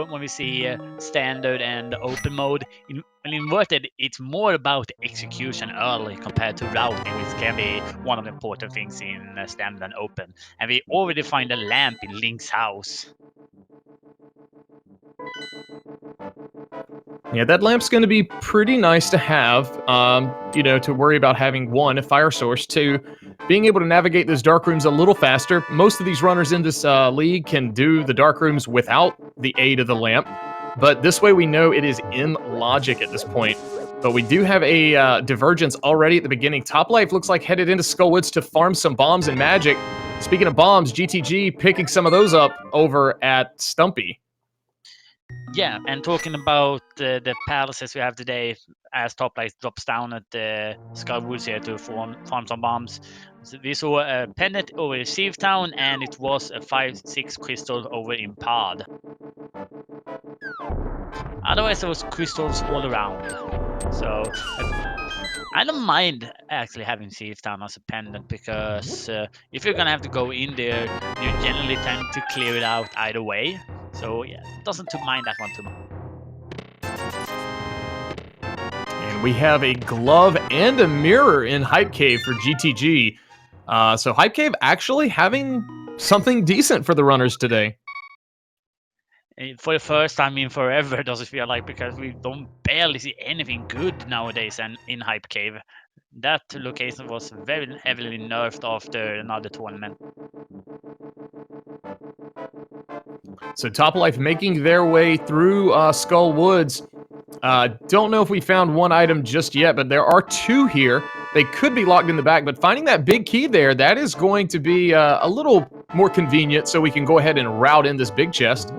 when we see standard and open mode. In inverted, it's more about execution early compared to routing, which can be one of the important things in standard and open. And we already find a lamp in Link's house. Yeah, that lamp's going to be pretty nice to have, you know, to worry about having, one, a fire source, two, being able to navigate those dark rooms a little faster. Most of these runners in this league can do the dark rooms without the aid of the lamp, but this way we know it is in logic at this point. But we do have a divergence already at the beginning. Topplife looks like headed into Skullwoods to farm some bombs and magic. Speaking of bombs, GTG picking some of those up over at Stumpy. Yeah, and talking about the palaces we have today, as Topplife drops down at the Skullwoods here to farm some bombs. So we saw a Pennet over in Safetown, and it was a 5-6 crystal over in Pod. Otherwise, there was crystals all around. So I don't mind actually having Safetown as a pendant, because if you're gonna have to go in there, you generally tend to clear it out either way. So yeah, doesn't mind that one too much. And we have a glove and a mirror in Hype Cave for GTG. So Hype Cave actually having something decent for the runners today. For the first time in forever, does it feel like, because we don't barely see anything good nowadays and in Hype Cave. That location was very heavily nerfed after another tournament. So Topplife making their way through Skull Woods. Don't know if we found one item just yet, but there are two here. They could be locked in the back, but finding that big key there, that is going to be a little more convenient, so we can go ahead and route in this big chest.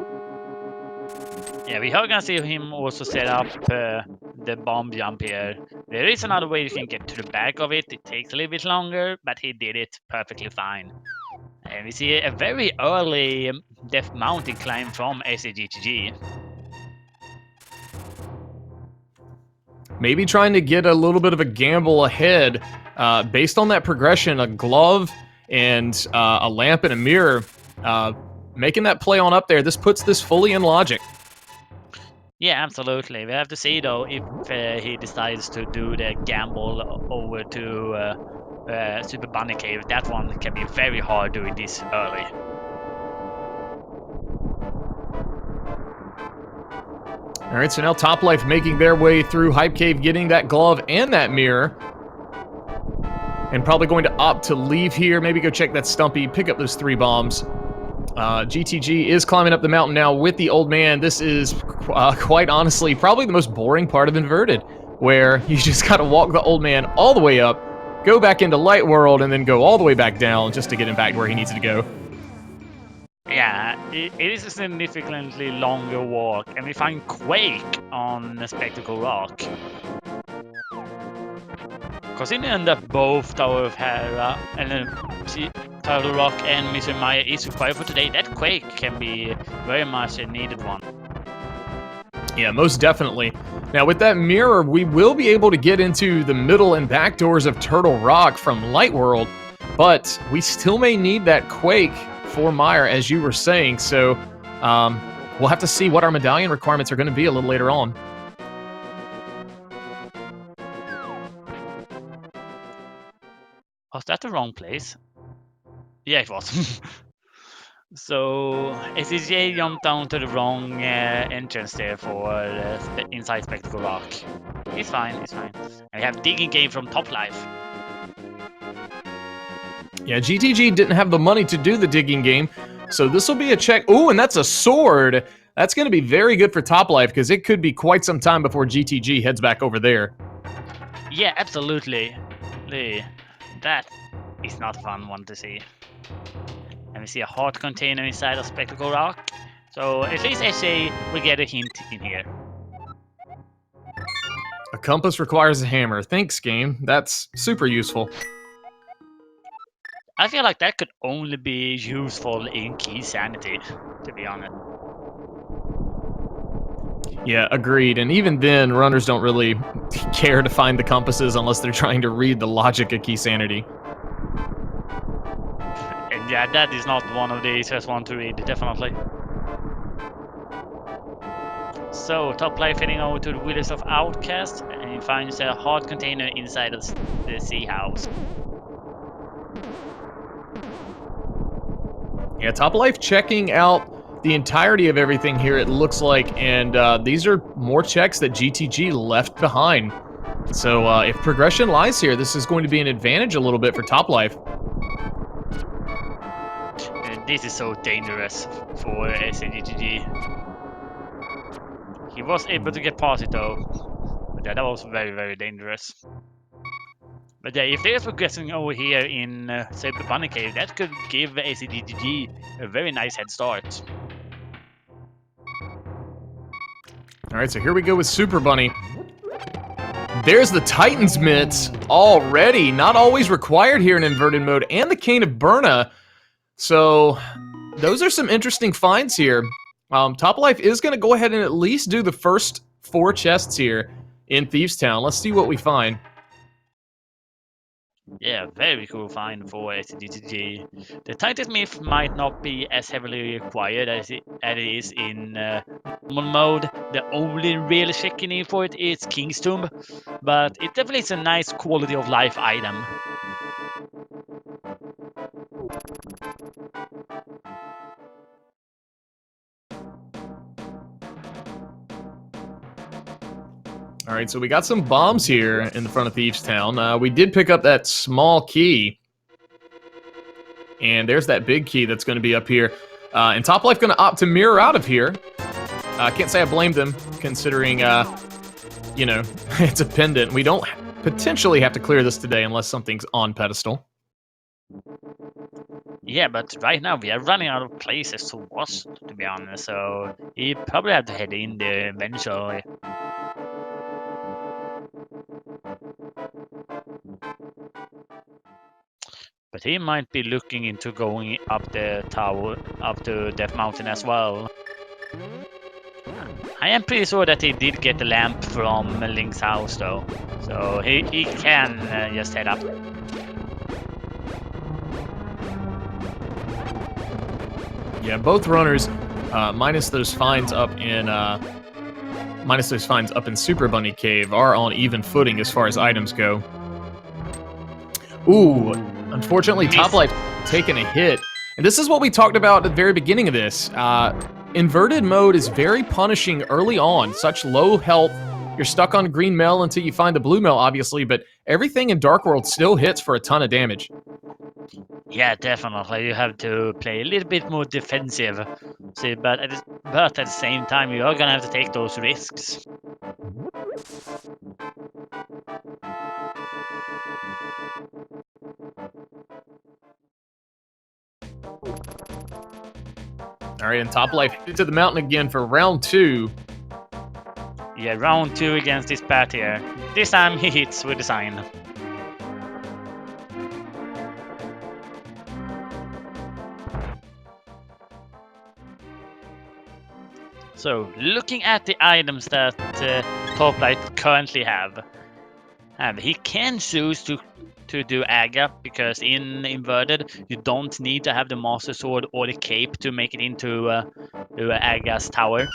Yeah, we are gonna see him also set up the bomb jump here. There is another way you can get to the back of it. It takes a little bit longer, but he did it perfectly fine. And we see a very early Death Mountain climb from SAGTG. Maybe trying to get a little bit of a gamble ahead. Based on that progression, a glove and a lamp and a mirror, making that play on up there, this puts this fully in logic. Yeah, absolutely. We have to see though if he decides to do the gamble over to Super Bunny Cave. That one can be very hard doing this early. All right, so now Topplife making their way through Hype Cave, getting that glove and that mirror. And probably going to opt to leave here, maybe go check that Stumpy, pick up those 3 bombs. GTG is climbing up the mountain now with the old man. This is, quite honestly, probably the most boring part of Inverted, where you just gotta walk the old man all the way up, go back into Light World, and then go all the way back down just to get him back to where he needs to go. Yeah, it is a significantly longer walk, and we find Quake on Spectacle Rock. Because in the end up both Tower of Hera and then Turtle Rock and Mr. Maya is required for today. That Quake can be very much a needed one. Yeah, most definitely. Now with that mirror, we will be able to get into the middle and back doors of Turtle Rock from Light World, but we still may need that Quake for Meyer, as you were saying, so we'll have to see what our medallion requirements are going to be a little later on. Was that the wrong place? Yeah, it was. So SCJ jumped down to the wrong entrance there for inside Spectacle Rock. It's fine, it's fine. And we have Digging Game from Topplife. Yeah, GTG didn't have the money to do the digging game, so this will be a check. Ooh, and that's a sword! That's going to be very good for Topplife, because it could be quite some time before GTG heads back over there. Yeah, absolutely. That is not a fun one to see. And we see a heart container inside of Spectacle Rock. So at least SA will get a hint in here. A compass requires a hammer. Thanks, game. That's super useful. I feel like that could only be useful in Key Sanity, to be honest. Yeah, agreed. And even then, runners don't really care to find the compasses unless they're trying to read the logic of Key Sanity. And yeah, that is not one of the easiest ones to read, definitely. So, topplife heading over to the Wilderness of Outcast, and he finds a hard container inside of the Safehouse. Yeah, topplife checking out the entirety of everything here, it looks like, and these are more checks that GTG left behind. So if progression lies here, this is going to be an advantage a little bit for topplife. This is so dangerous for SAGTG. He was able to get past it though, but that was very, very dangerous. But yeah, if there's progressing over here in Saber Bunny Cave, that could give ACDGG a very nice head start. Alright, so here we go with Super Bunny. There's the Titan's Mitts already. Not always required here in inverted mode, and the Cane of Burna. So those are some interesting finds here. Topplife is going to go ahead and at least do the first 4 chests here in Thieves Town. Let's see what we find. Yeah, very cool find for SCDTG. The Titan Myth might not be as heavily required as it is in normal mode. The only real checking for it is King's Tomb, but it definitely is a nice quality of life item. Alright, so we got some bombs here in the front of Thieves Town. We did pick up that small key. And there's that big key that's going to be up here. And topplife going to opt to mirror out of here. I can't say I blame them, considering, you know, it's a pendant. We don't potentially have to clear this today unless something's on pedestal. Yeah, but right now we are running out of places to watch, to be honest, so you probably have to head in there eventually. But he might be looking into going up the tower, up to Death Mountain as well. I am pretty sure that he did get the lamp from Link's house though, so he can just head up. Yeah, both runners, minus those finds up in Super Bunny Cave, are on even footing as far as items go. Ooh, unfortunately, topplife taking a hit. And this is what we talked about at the very beginning of this. Inverted mode is very punishing early on. Such low health. You're stuck on green mel until you find the blue mel, obviously, but everything in Dark World still hits for a ton of damage. Yeah, definitely. You have to play a little bit more defensive. See, but at the same time, you are gonna have to take those risks. Alright, and topplife headed to the mountain again for round 2. Yeah, round 2 against this bat here. This time he hits with the sign. So, looking at the items that topplife currently have, he can choose to do Aga, because in Inverted you don't need to have the Master Sword or the Cape to make it into Aga's tower.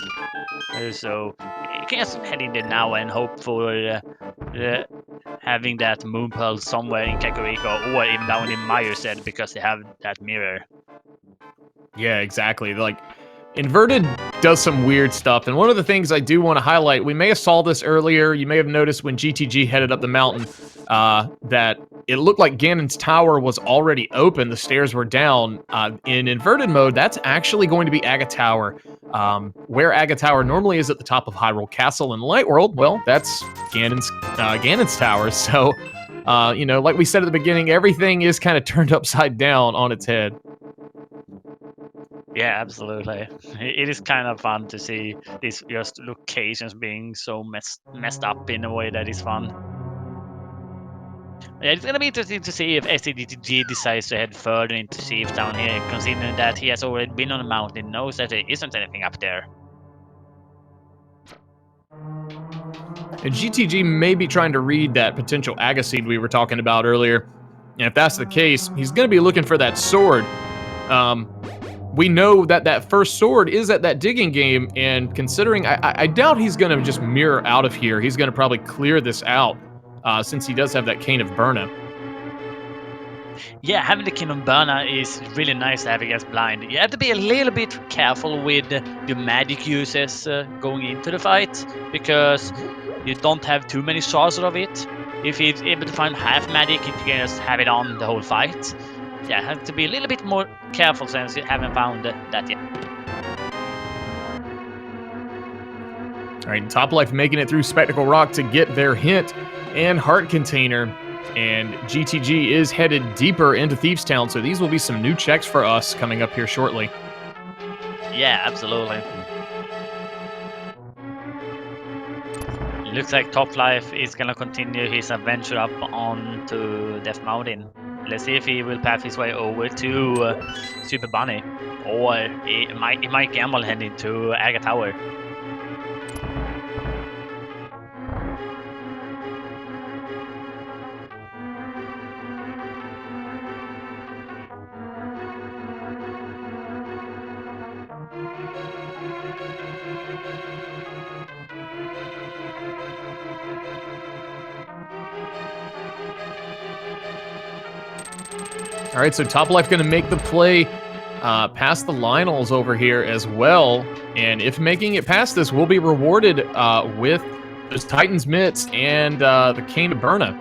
So you can just head in there now and hope for having that Moon Pearl somewhere in Kakariko or even down in Meyerstead, because they have that mirror. Yeah, exactly. Like, Inverted does some weird stuff, and one of the things I do want to highlight, we may have saw this earlier, you may have noticed when GTG headed up the mountain, that it looked like Ganon's tower was already open, the stairs were down. In Inverted mode, that's actually going to be Aga Tower. Where Aga Tower normally is at the top of Hyrule Castle in Light World, well, that's Ganon's tower, so, you know, like we said at the beginning, everything is kind of turned upside down on its head. Yeah, absolutely. It is kind of fun to see these just locations being so messed up in a way that is fun. Yeah, it's gonna be interesting to see if SCDTG decides to head further into Thief Town here, considering that he has already been on the mountain, knows that there isn't anything up there. And GTG may be trying to read that potential Aga seed we were talking about earlier. And if that's the case, he's going to be looking for that sword. we know that that first sword is at that digging game, and considering I doubt he's going to just mirror out of here. He's going to probably clear this out since he does have that Cane of Burna. Yeah, having the King of Burna is really nice to have against blind. You have to be a little bit careful with the magic uses going into the fight, because you don't have too many sources of it. If he's able to find half magic, he can just have it on the whole fight. Yeah, have to be a little bit more careful since you haven't found that yet. All right, Top Life making it through Spectacle Rock to get their hint and Heart Container. And GTG is headed deeper into Thieves Town, so these will be some new checks for us coming up here shortly. Yeah, absolutely. Looks like Top Life is gonna continue his adventure up onto Death Mountain. Let's see if he will path his way over to Super Bunny, or he might gamble head into Aga Tower. All right, so Top Life going to make the play past the Lionels over here as well. And if making it past this, we'll be rewarded with those Titans Mitts and the Cane of Burna.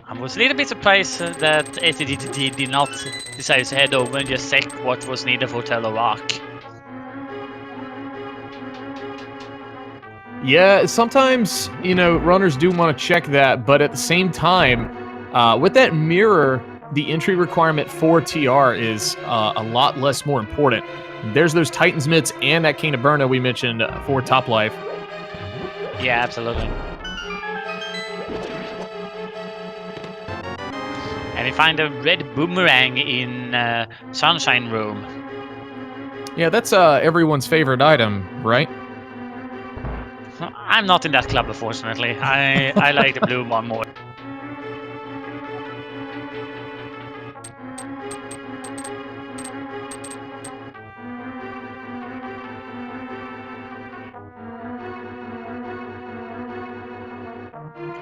I was a little bit surprised that ALTTPR did not decide to head over and just check what was needed for Tello Rock. Yeah, sometimes, you know, runners do want to check that, but at the same time, with that mirror, the entry requirement for TR is a lot less more important. There's those Titans Mitts and that Cane of Burna we mentioned for Top Life. Yeah, absolutely. And we find a red boomerang in Sunshine Room. Yeah, that's everyone's favorite item, right? I'm not in that club, unfortunately. I like the blue one more.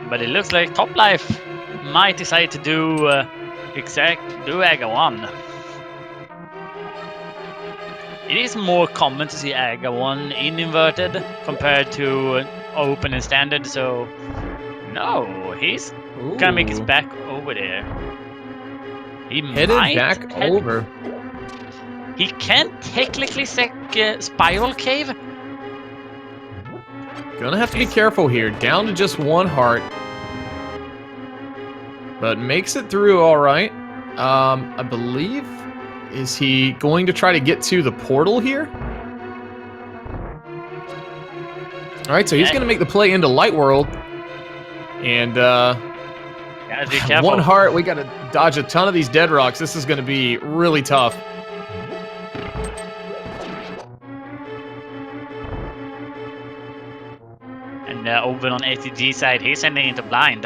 But it looks like Top Life might decide to do Aga 1. It is more common to see Aga 1 in inverted compared to open and standard, so no, he's gonna make his back over there. He Headed might back over. He can technically sec Spiral Cave. Gonna have to be careful here. Down to just one heart. But makes it through all right. I believe... Is he going to try to get to the portal here? All right, so he's going to make the play into Light World. And one heart. We got to dodge a ton of these dead rocks. This is going to be really tough. And over on ATG side, he's sending into blind.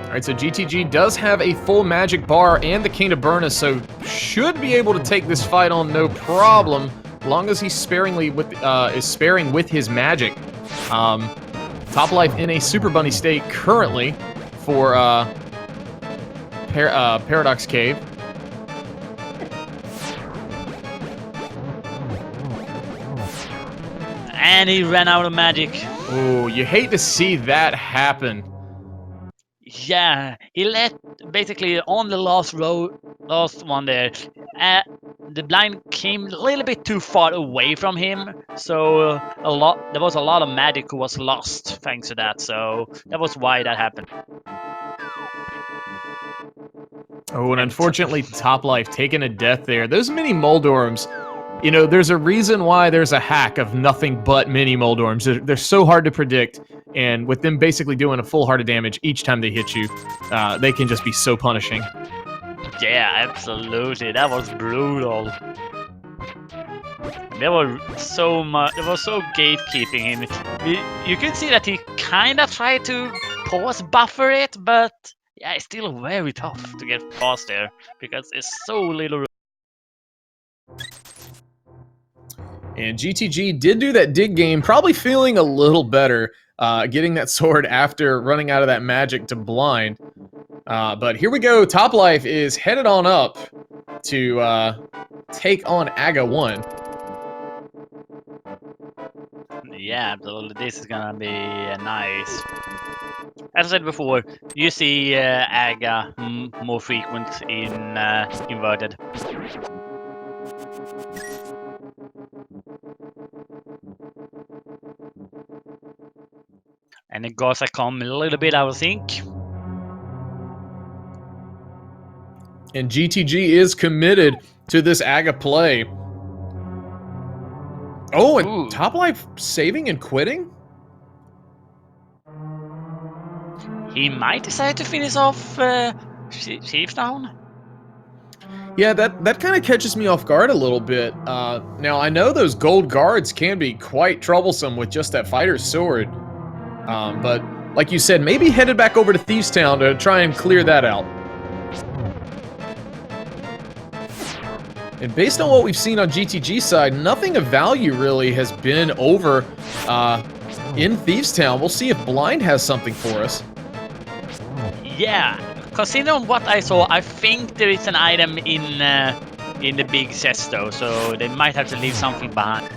All right, so GTG does have a full magic bar and the Cane of Burna, so should be able to take this fight on no problem, as long as he's sparing with his magic. Top Life in a Super Bunny state currently for Paradox Cave. And he ran out of magic. Oh, you hate to see that happen. Yeah, he let basically on the last one there. The blind came a little bit too far away from him, so there was a lot of magic who was lost thanks to that. So that was why that happened. Oh, and unfortunately, Top Life taking a death there. Those mini Moldorms, you know, there's a reason why there's a hack of nothing but mini Moldorms. They're so hard to predict, and with them basically doing a full heart of damage each time they hit you, they can just be so punishing. Yeah, absolutely. That was brutal. There was so gatekeeping him. You can see that he kind of tried to pause buffer it, but yeah, it's still very tough to get past there because there's so little room. And GTG did do that dig game, probably feeling a little better, getting that sword after running out of that magic to blind. But here we go. Topplife is headed on up to take on Aga 1. Yeah, absolutely. This is gonna be nice. As I said before, you see Aga more frequent in inverted. And it goes come a little bit, I would think. And GTG is committed to this Aga play. Oh, and Ooh. Topplife saving and quitting? He might decide to finish off Chief down. Yeah, that kind of catches me off guard a little bit. Now, I know those gold guards can be quite troublesome with just that fighter's sword. But like you said, maybe headed back over to Thieves Town to try and clear that out. And based on what we've seen on GTG's side, nothing of value really has been over in Thieves Town. We'll see if Blind has something for us. Yeah, considering what I saw, I think there is an item in the big chest though, so they might have to leave something behind.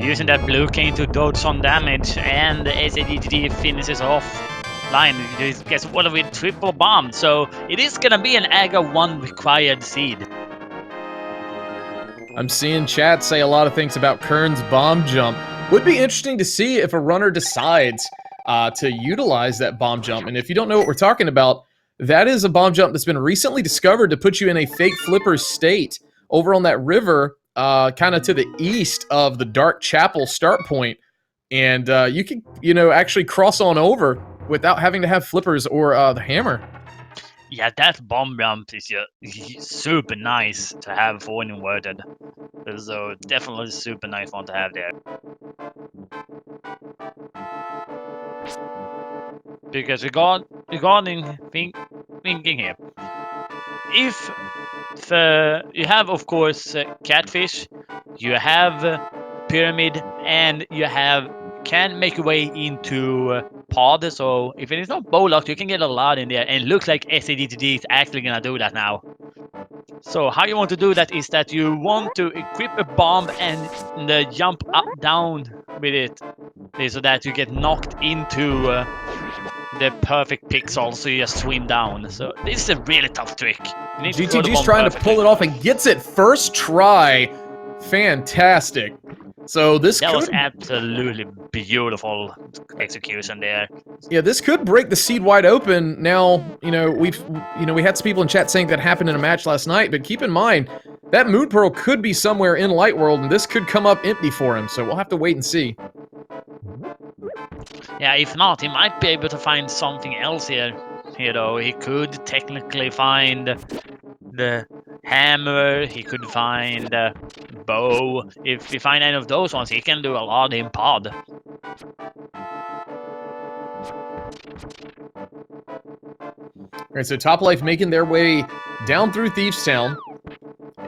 Using that blue cane to dodge some damage, and the ACDTD finishes off line. It gets one with triple bomb, so it is gonna be an Aga 1 required seed. I'm seeing chat say a lot of things about Kern's bomb jump. Would be interesting to see if a runner decides to utilize that bomb jump. And if you don't know what we're talking about, that is a bomb jump that's been recently discovered to put you in a fake flipper state over on that river, kind of to the east of the Dark Chapel start point. And you can, actually cross on over without having to have flippers or the hammer. Yeah, that bomb jump is super nice to have for an inverted. So definitely super nice one to have there. Because regarding thinking here, if you have, of course, catfish, you have pyramid, and you can make your way into pod. So if it is not bow locked, you can get a lot in there, and it looks like SADTD is actually gonna do that now. So how you want to do that is that you want to equip a bomb and jump up down with it, so that you get knocked into the perfect pixel, so you just swim down. So this is a really tough trick. GTG's trying to pull it off and gets it first try. Fantastic. So that was absolutely beautiful execution there. Yeah, this could break the seed wide open. Now, we had some people in chat saying that happened in a match last night, but keep in mind that Moon Pearl could be somewhere in Light World, and this could come up empty for him. So we'll have to wait and see. Yeah, if not, he might be able to find something else here. Though he could technically find the hammer, he could find the bow. If we find any of those ones, he can do a lot in pod. Alright, so Topplife making their way down through Thieves Town.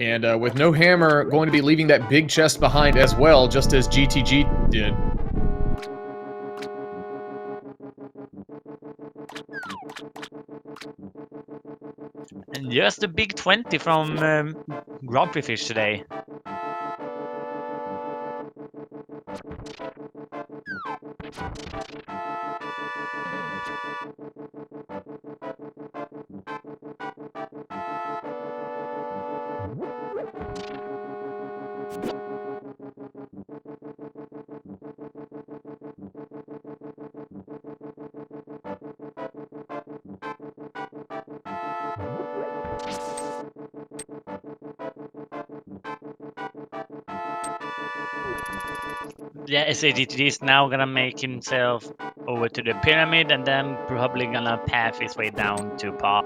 And with no hammer, going to be leaving that big chest behind as well, just as GTG did. And just a big 20 from Grumpy Fish today. Yeah, SADTD is now gonna make himself over to the pyramid and then probably gonna path his way down to pod.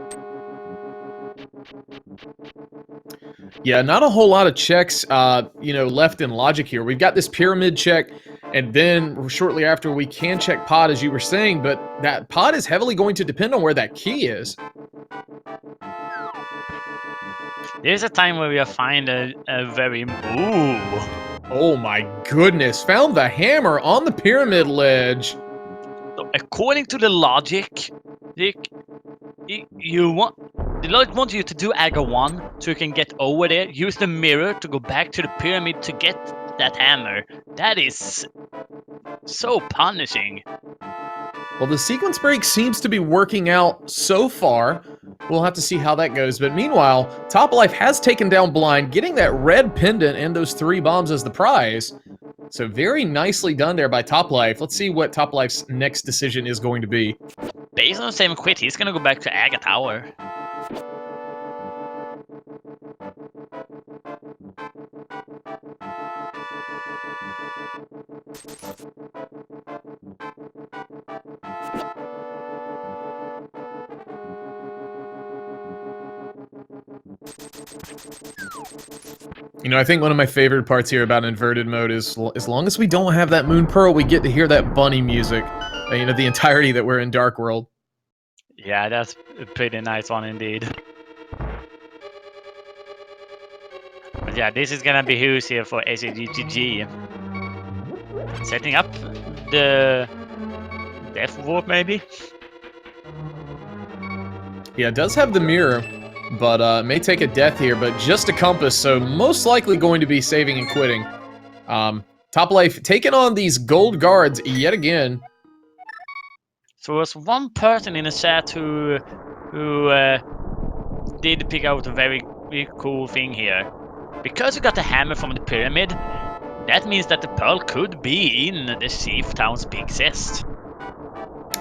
Yeah, not a whole lot of checks, left in logic here. We've got this pyramid check, and then shortly after we can check pod, as you were saying, but that pod is heavily going to depend on where that key is. There's a time where we find a very... Ooh. Oh my goodness, found the hammer on the pyramid ledge. So according to the logic, Rick, the logic wants you to do Aga 1 so you can get over there, use the mirror to go back to the pyramid to get that hammer. That is so punishing. Well, the sequence break seems to be working out so far. We'll have to see how that goes. But meanwhile, Topplife has taken down Blind, getting that red pendant and those 3 bombs as the prize. So very nicely done there by Topplife. Let's see what Toplife's next decision is going to be. Based on the same quit, he's gonna go back to Aga Tower. You know, I think one of my favorite parts here about inverted mode is as long as we don't have that Moon Pearl, we get to hear that bunny music. The entirety that we're in Dark World. Yeah, that's a pretty nice one indeed. But yeah, this is gonna be who's here for ACGGG. Setting up the Death Warp, maybe? Yeah, it does have the mirror, but may take a death here, but just a compass, so most likely going to be saving and quitting. Topplife taking on these gold guards yet again. So there was one person in the chat who did pick out a very cool thing here. Because you got the hammer from the pyramid, that means that the pearl could be in the Safehouse big chest.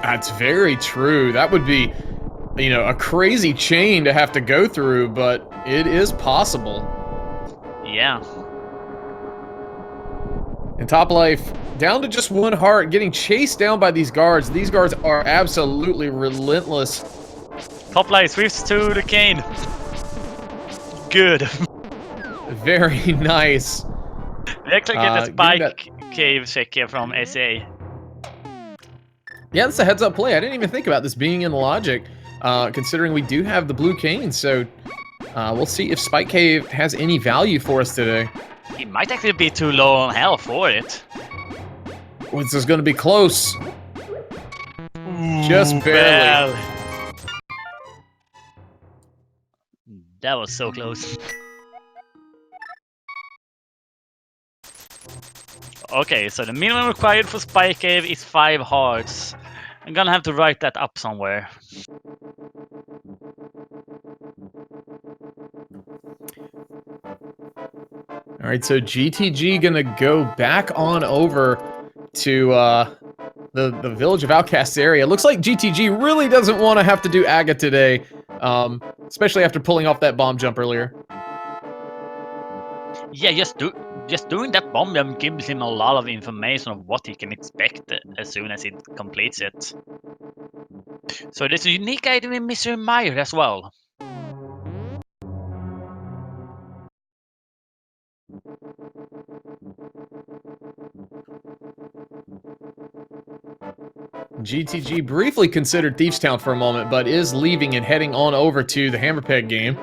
That's very true. That would be, a crazy chain to have to go through, but it is possible. Yeah. And Topplife down to just 1 heart, getting chased down by these guards. These guards are absolutely relentless. Topplife swifts to the cane. Good. Very nice. We actually get a spike cave check here from SA. Yeah, that's a heads-up play. I didn't even think about this being in logic, considering we do have the blue cane, so we'll see if Spike Cave has any value for us today. He might actually be too low on health for it. This is going to be close. Just barely. Well. That was so close. Okay, so the minimum required for Spike Cave is 5 hearts. I'm gonna have to write that up somewhere. Alright, so GTG gonna go back on over to the Village of Outcasts area. Looks like GTG really doesn't want to have to do Aga today, especially after pulling off that bomb jump earlier. Yeah, just doing that bomb jump gives him a lot of information of what he can expect as soon as he completes it. So there's a unique item in Mr. Meyer as well. GTG briefly considered Thieves Town for a moment, but is leaving and heading on over to the Hammerpeg game.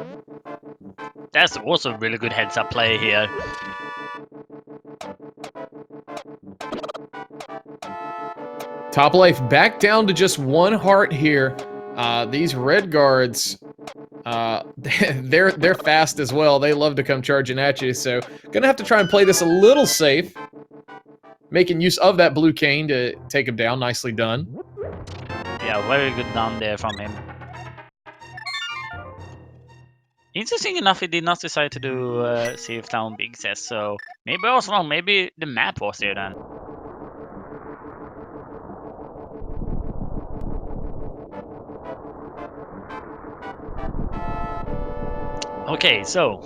That's also a really good heads-up play here. Topplife back down to just 1 heart here. These red guards, they're fast as well. They love to come charging at you, so gonna have to try and play this a little safe. Making use of that blue cane to take him down. Nicely done. Yeah, very good down there from him. Interesting enough, he did not decide to do Save Town Big Says, so maybe I was wrong. Maybe the map was here then. Okay, so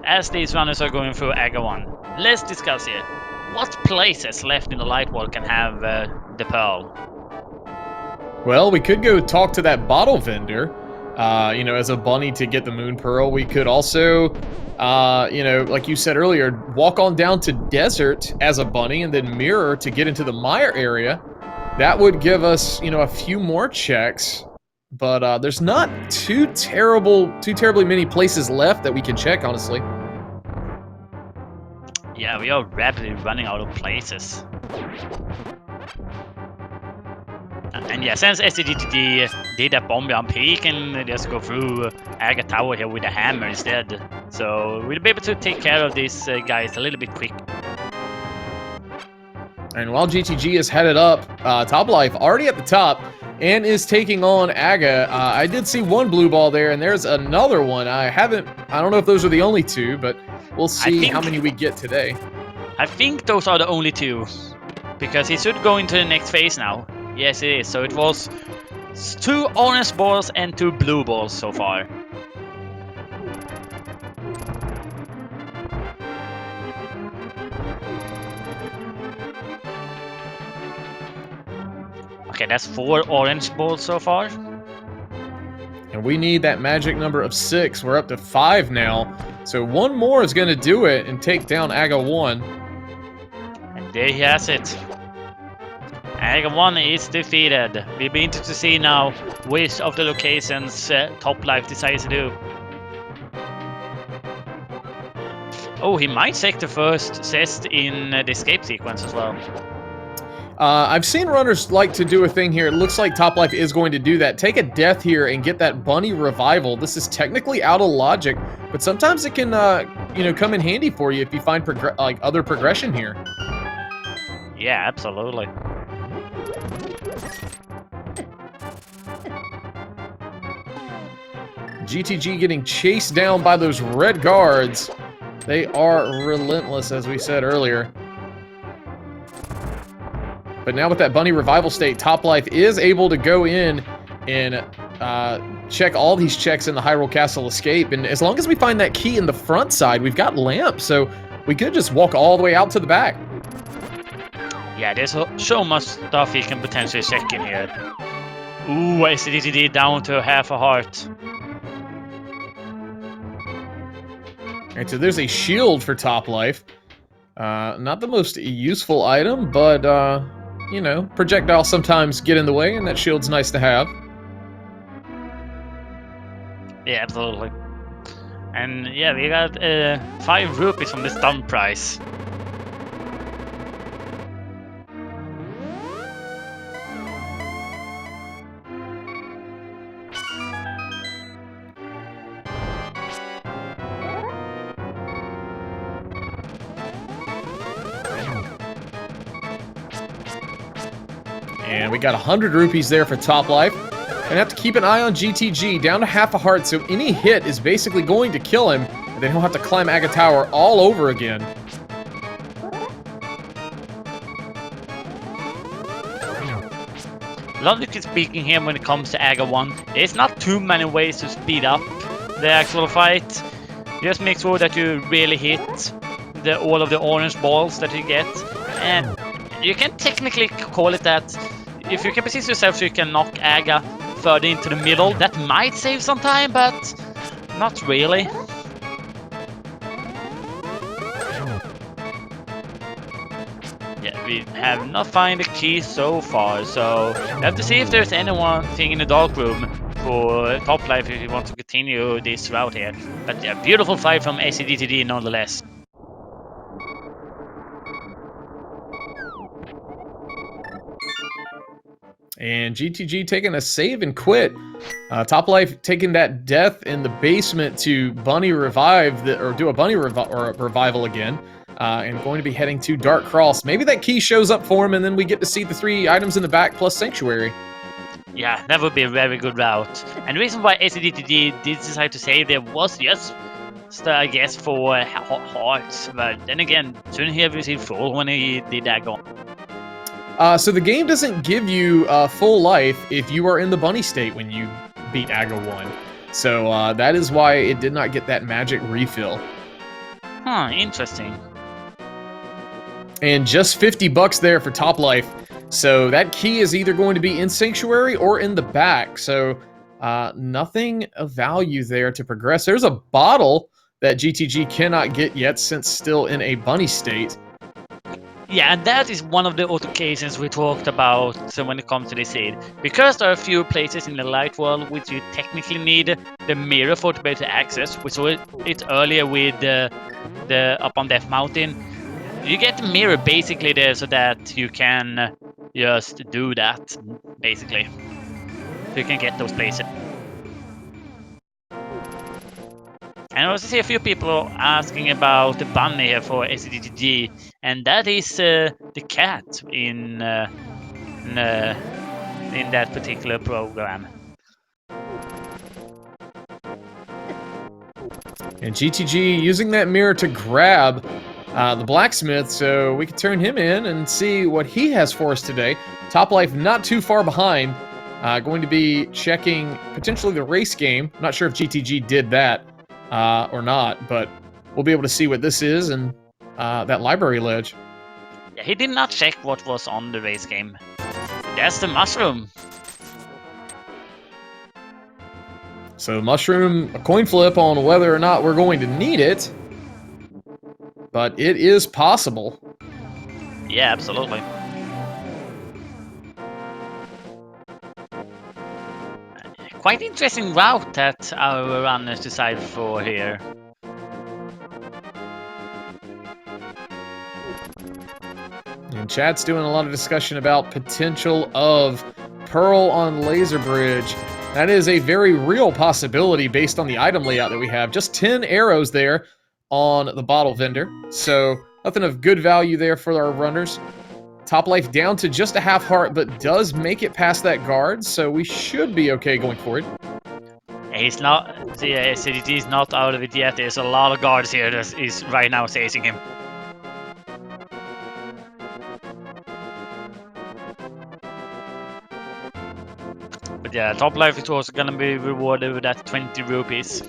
as these runners are going through Aga 1, let's discuss here. What places left in the light wall can have the pearl? Well, we could go talk to that bottle vendor. as a bunny to get the Moon Pearl. We could also, like you said earlier, walk on down to Desert as a bunny and then Mirror to get into the Mire area. That would give us, a few more checks. But there's not too terribly many places left that we can check, honestly. Yeah, we are rapidly running out of places. And yeah, since SDTD did that bomb jump, he can just go through Aga Tower here with a hammer instead. So we'll be able to take care of these guys a little bit quick. And while GTG is headed up, topplife already at the top and is taking on Aga. I did see one blue ball there, and there's another one. I don't know if those are the only two, but we'll see how many we get today. I think those are the only two, because he should go into the next phase now. Yes, it is. So it was 2 orange balls and 2 blue balls so far. Okay, that's 4 orange balls so far. And we need that magic number of 6. We're up to 5 now. So one more is going to do it and take down Aga 1. And there he has it. Aga 1 is defeated. We'll be interested to see now which of the locations topplife decides to do. Oh, he might take the first chest in the escape sequence as well. I've seen runners like to do a thing here. It looks like topplife is going to do that. Take a death here and get that bunny revival. This is technically out of logic, but sometimes it can, come in handy for you if you find other progression here. Yeah, absolutely. GTG getting chased down by those red guards. They are relentless, as we said earlier. But now with that bunny revival state, topplife is able to go in and check all these checks in the Hyrule Castle escape. And as long as we find that key in the front side, we've got lamp, so we could just walk all the way out to the back. Yeah, there's so much stuff he can potentially check in here. Ooh, SDTD down to half a heart. Alright, so there's a shield for topplife. Not the most useful item, but, projectiles sometimes get in the way, and that shield's nice to have. Yeah, absolutely. And yeah, we got 5 rupees from the stun prize. And we got 100 rupees there for topplife. And have to keep an eye on GTG, down to half a heart, so any hit is basically going to kill him, and then he'll have to climb Aga Tower all over again. Logically speaking here, when it comes to Aga 1, there's not too many ways to speed up the actual fight. Just make sure that you really hit all of the orange balls that you get. And you can technically call it that if you can position yourself so you can knock Aga further into the middle, that might save some time, but not really. Yeah, we have not found the key so far, so we have to see if there's anything in the dark room for topplife if you want to continue this route here. But yeah, beautiful fight from SDTD nonetheless. And GTG taking a save and quit. Topplife taking that death in the basement to bunny revive, do a bunny revival again. And going to be heading to Dark Cross. Maybe that key shows up for him and then we get to see the 3 items in the back plus Sanctuary. Yeah, that would be a very good route. And the reason why SDTD did decide to save there was just, I guess, for hearts. But then again, shouldn't he have received full when he did that goal? So the game doesn't give you full life if you are in the bunny state when you beat Aga 1. So that is why it did not get that magic refill. Huh, interesting. And just 50 bucks there for topplife. So that key is either going to be in Sanctuary or in the back. So Nothing of value there to progress. There's a bottle that GTG cannot get yet since still in a bunny state. Yeah, and that is one of the occasions we talked about when it comes to this seed. Because there are a few places in the light world which you technically need the mirror for to be able to access. We saw it earlier with the up on Death Mountain. You get the mirror basically there so that you can just do that, basically. So you can get those places. And I also see a few people asking about the bunny here for SDTG, and that is the cat in that particular program. And GTG using that mirror to grab the blacksmith, so we can turn him in and see what he has for us today. Topplife not too far behind, going to be checking potentially the race game. I'm not sure if GTG did that or not, but we'll be able to see what this is and that library ledge. Yeah, he did not check what was on the race game. That's the mushroom. So mushroom, a coin flip on whether or not we're going to need it, but it is possible. Yeah, absolutely. Quite interesting route that our runners decide for here. And chat's doing a lot of discussion about potential of Pearl on Laser Bridge. That is a very real possibility based on the item layout that we have. Just 10 arrows there on the bottle vendor. So nothing of good value there for our runners. Topplife down to just a half heart, but does make it past that guard. So we should be okay going forward. He's not, CDT is not out of it yet. There's a lot of guards here that is right now chasing him. But yeah, Topplife is also gonna be rewarded with that 20 rupees.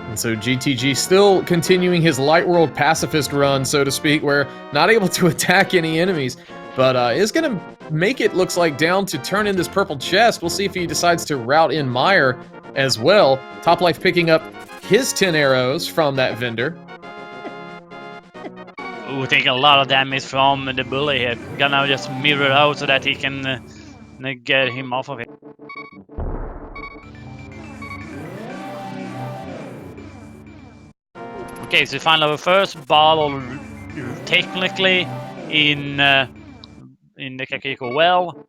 And so GTG still continuing his light world pacifist run, so to speak, where not able to attack any enemies, but is gonna make it, looks like, down to turn in this purple chest. We'll see if he decides to route in Meyer as well. Topplife picking up his 10 arrows from that vendor. Ooh, taking a lot of damage from the bully here. Gonna just mirror out so that he can get him off of it. Okay, so we find our first bottle technically in the Kakiko well.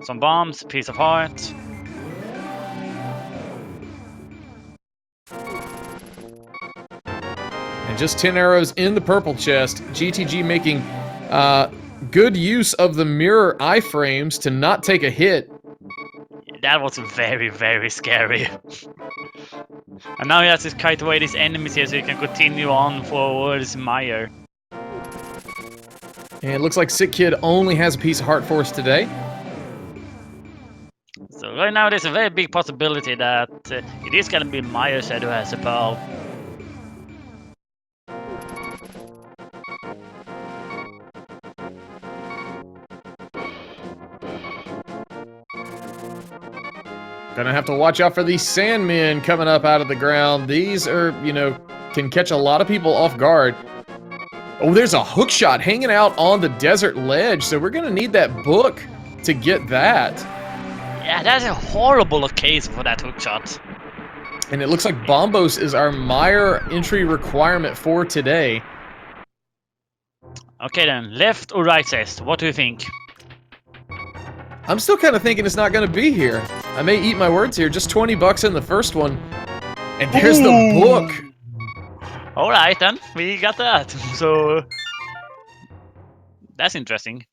Some bombs, piece of heart. And just 10 arrows in the purple chest. GTG making good use of the mirror iframes to not take a hit. That was very, very scary. And now he has to kite away these enemies here so he can continue on towards Meyer. And it looks like Sick Kid only has a piece of heart for us today. So right now there's a very big possibility that it is gonna be Meyer's head who has a pearl. Gonna have to watch out for these Sandmen coming up out of the ground. These are, you know, can catch a lot of people off guard. Oh, there's a hook shot hanging out on the desert ledge, so we're gonna need that book to get that. Yeah, that's a horrible occasion for that hook shot. And it looks like Bombos is our Meyer entry requirement for today. Okay then, left or right chest, what do you think? I'm still kind of thinking it's not going to be here. I may eat my words here. Just 20 bucks in the first one. And there's the book. Alright then, we got that. So that's interesting.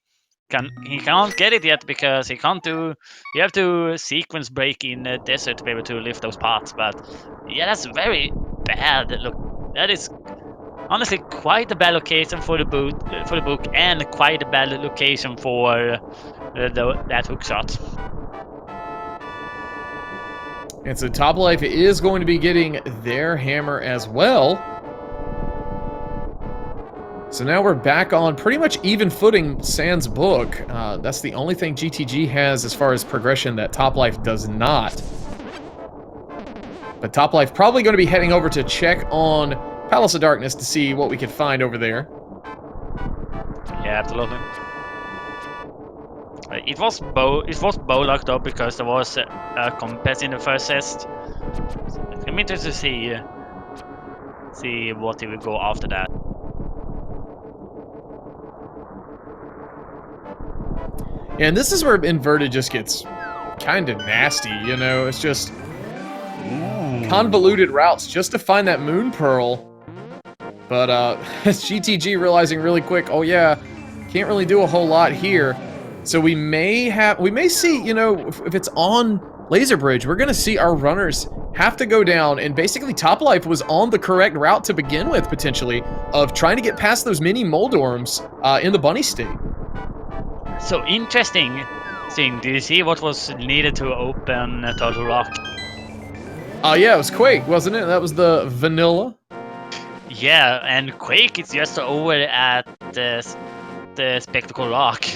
He can't get it yet because he can't do. You have to sequence break in the desert to be able to lift those parts. But yeah, that's very bad. Look, that is honestly quite a bad location for the book, and quite a bad location for that hook shot. And so Topplife is going to be getting their hammer as well. So now we're back on pretty much even footing sans book. That's the only thing GTG has as far as progression that Toplife does not. But Toplife probably going to be heading over to check on Palace of Darkness to see what we can find over there. Yeah, absolutely. It was bow locked up because there was a compass in the first test. I'm interested to see what he will go after that. And this is where inverted just gets kind of nasty, you know? It's just convoluted routes just to find that moon pearl. But GTG realizing really quick, oh yeah, can't really do a whole lot here. So we may see, you know, if it's on Laser Bridge, we're gonna see our runners have to go down, and basically Toplife was on the correct route to begin with, potentially, of trying to get past those mini Moldorms in the bunny state. So interesting thing, did you see what was needed to open Turtle Rock? Yeah, it was Quake, wasn't it? That was the vanilla. Yeah, and Quake is just over at the Spectacle Rock.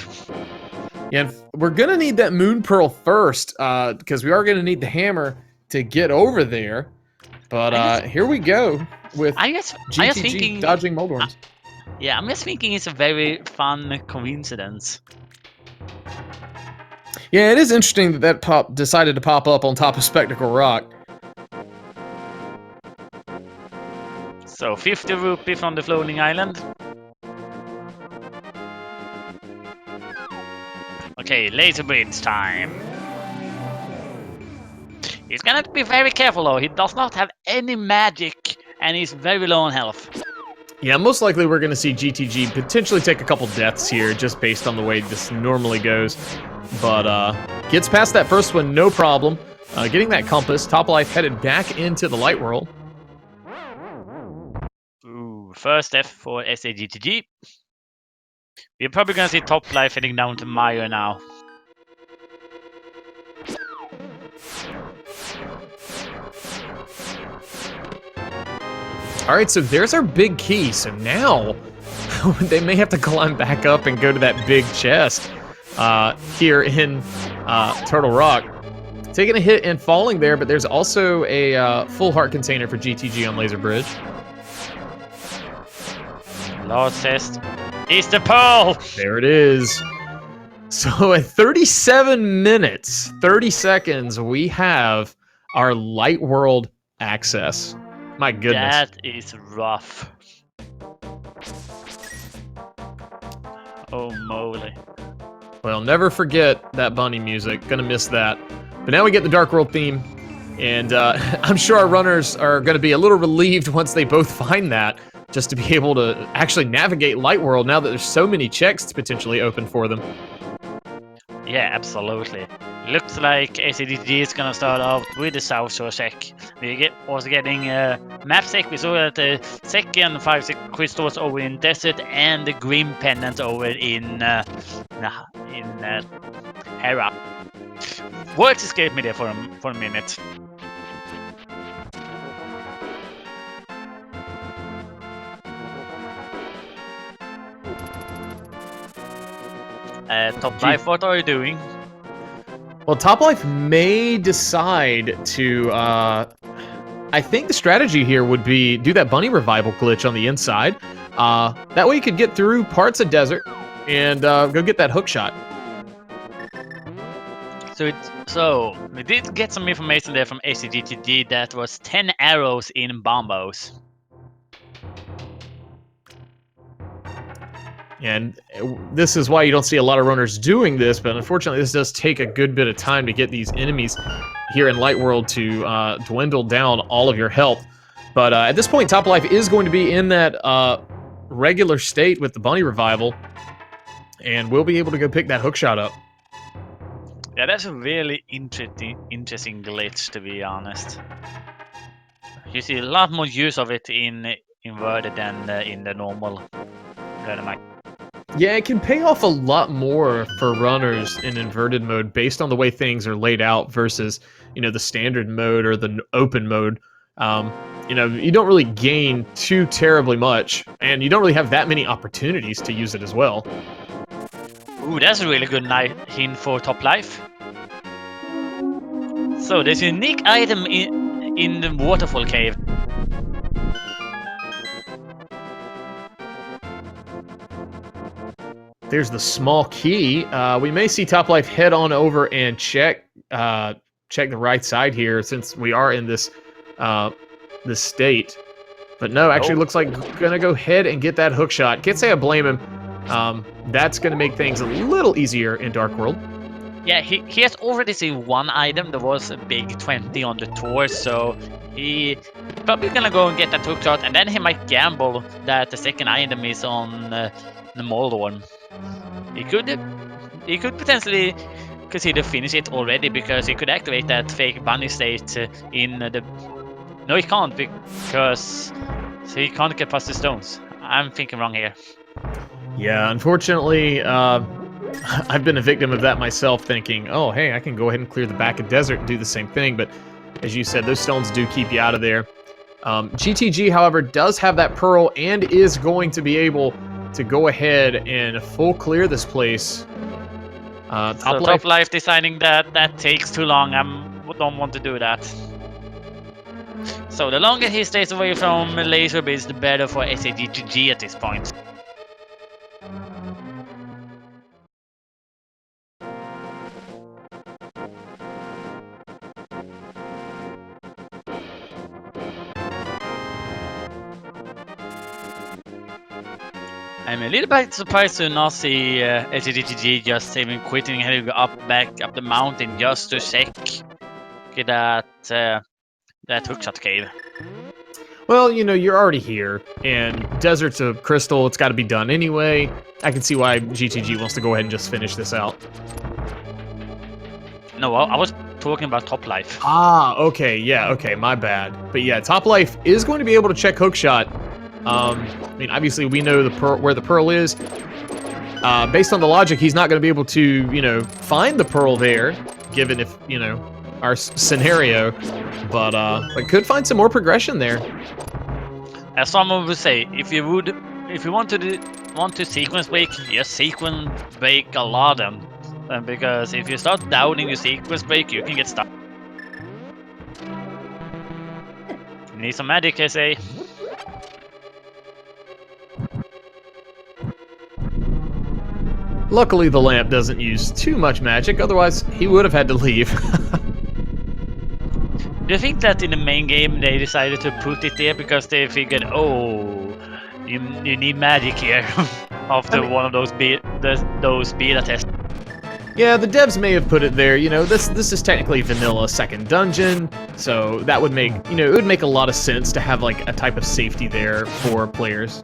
Yeah, and we're gonna need that Moon Pearl first, because we are gonna need the hammer to get over there. But here we go with GTG dodging Moldorms. Yeah, I'm just thinking it's a very fun coincidence. Yeah, it is interesting that pop decided to pop up on top of Spectacle Rock. So 50 rupee from the floating island. Okay, laser bridge time. He's gonna have to be very careful though. He does not have any magic and he's very low on health. Yeah, most likely we're gonna see GTG potentially take a couple deaths here just based on the way this normally goes. But gets past that first one, no problem. Getting that compass, Toplife headed back into the light world. Ooh, first F for SAGTG. We're probably gonna see Toplife heading down to Maya now. Alright, so there's our big key. So now they may have to climb back up and go to that big chest here in Turtle Rock. Taking a hit and falling there, but there's also a full heart container for GTG on Laser Bridge. Lord test. It's the pearl! There it is. So at 37 minutes, 30 seconds, we have our light world access. My goodness. That is rough. Oh moly. Well, never forget that bunny music. Gonna miss that. But now we get the Dark World theme, and I'm sure our runners are gonna be a little relieved once they both find that, just to be able to actually navigate Light World now that there's so many checks potentially open for them. Yeah, absolutely. Looks like ACDG is gonna start off with the South Shore check. We also getting map check. We saw that the second 5 crystals over in Desert and the Grim Pendant over in Hera. Words escaped me there for a minute. Toplife, what are you doing? Well, Toplife may decide to, I think the strategy here would be do that bunny revival glitch on the inside. That way you could get through parts of Desert and go get that hook shot. So we did get some information there from ACGTD that was 10 arrows in bombos. And this is why you don't see a lot of runners doing this, but unfortunately this does take a good bit of time to get these enemies here in Light World to dwindle down all of your health. But at this point, Toplife is going to be in that regular state with the bunny revival, and we'll be able to go pick that hook shot up. Yeah, that's a really interesting glitch, to be honest. You see a lot more use of it in inverted than in the normal Randomizer. Yeah, it can pay off a lot more for runners in inverted mode based on the way things are laid out versus, you know, the standard mode or the open mode. you know, you don't really gain too terribly much, and you don't really have that many opportunities to use it as well. Ooh, that's a really good hint for top life. So there's a unique item in the Waterfall cave. There's the small key. We may see Top Life head on over and check the right side here, since we are in this this state. But no, actually looks like gonna go ahead and get that hook shot. Can't say I blame him. That's gonna make things a little easier in Dark World. Yeah, he has already seen one item. There was a big 20 on the tour, so he probably gonna go and get that hook shot, and then he might gamble that the second item is on the Moldorm. He could potentially consider finish it already, because he could activate that fake bunny state in the. No, he can't, because he can't get past the stones. I'm thinking wrong here. Yeah, unfortunately, I've been a victim of that myself, thinking, oh, hey, I can go ahead and clear the back of desert and do the same thing, but as you said, those stones do keep you out of there. GTG, however, does have that pearl and is going to be able to go ahead and full clear this place. Top Life deciding that takes too long. I don't want to do that. So the longer he stays away from laser beams, the better for SAGTG at this point. I'm a little bit surprised to not see SAGTG just even quitting and back up the mountain just to check that hookshot cave. Well, you know, you're already here, and desert's a crystal. It's got to be done anyway. I can see why GTG wants to go ahead and just finish this out. No, I was talking about Top Life. Ah, okay, yeah, okay, my bad. But yeah, Top Life is going to be able to check hookshot. I mean, obviously we know where the pearl is. Based on the logic, he's not going to be able to, you know, find the pearl there, given if, you know, our scenario. But could find some more progression there. As someone would say, if you want to sequence break, just sequence break a lot of them. Because if you start doubting your sequence break, you can get stuck. You need some magic, I say. Luckily, the lamp doesn't use too much magic, otherwise he would have had to leave. Do you think that in the main game they decided to put it there because they figured, oh, you need magic here after one of those beta tests? Yeah, the devs may have put it there. You know, this is technically vanilla second dungeon, so that would make, you know, it would make a lot of sense to have like a type of safety there for players.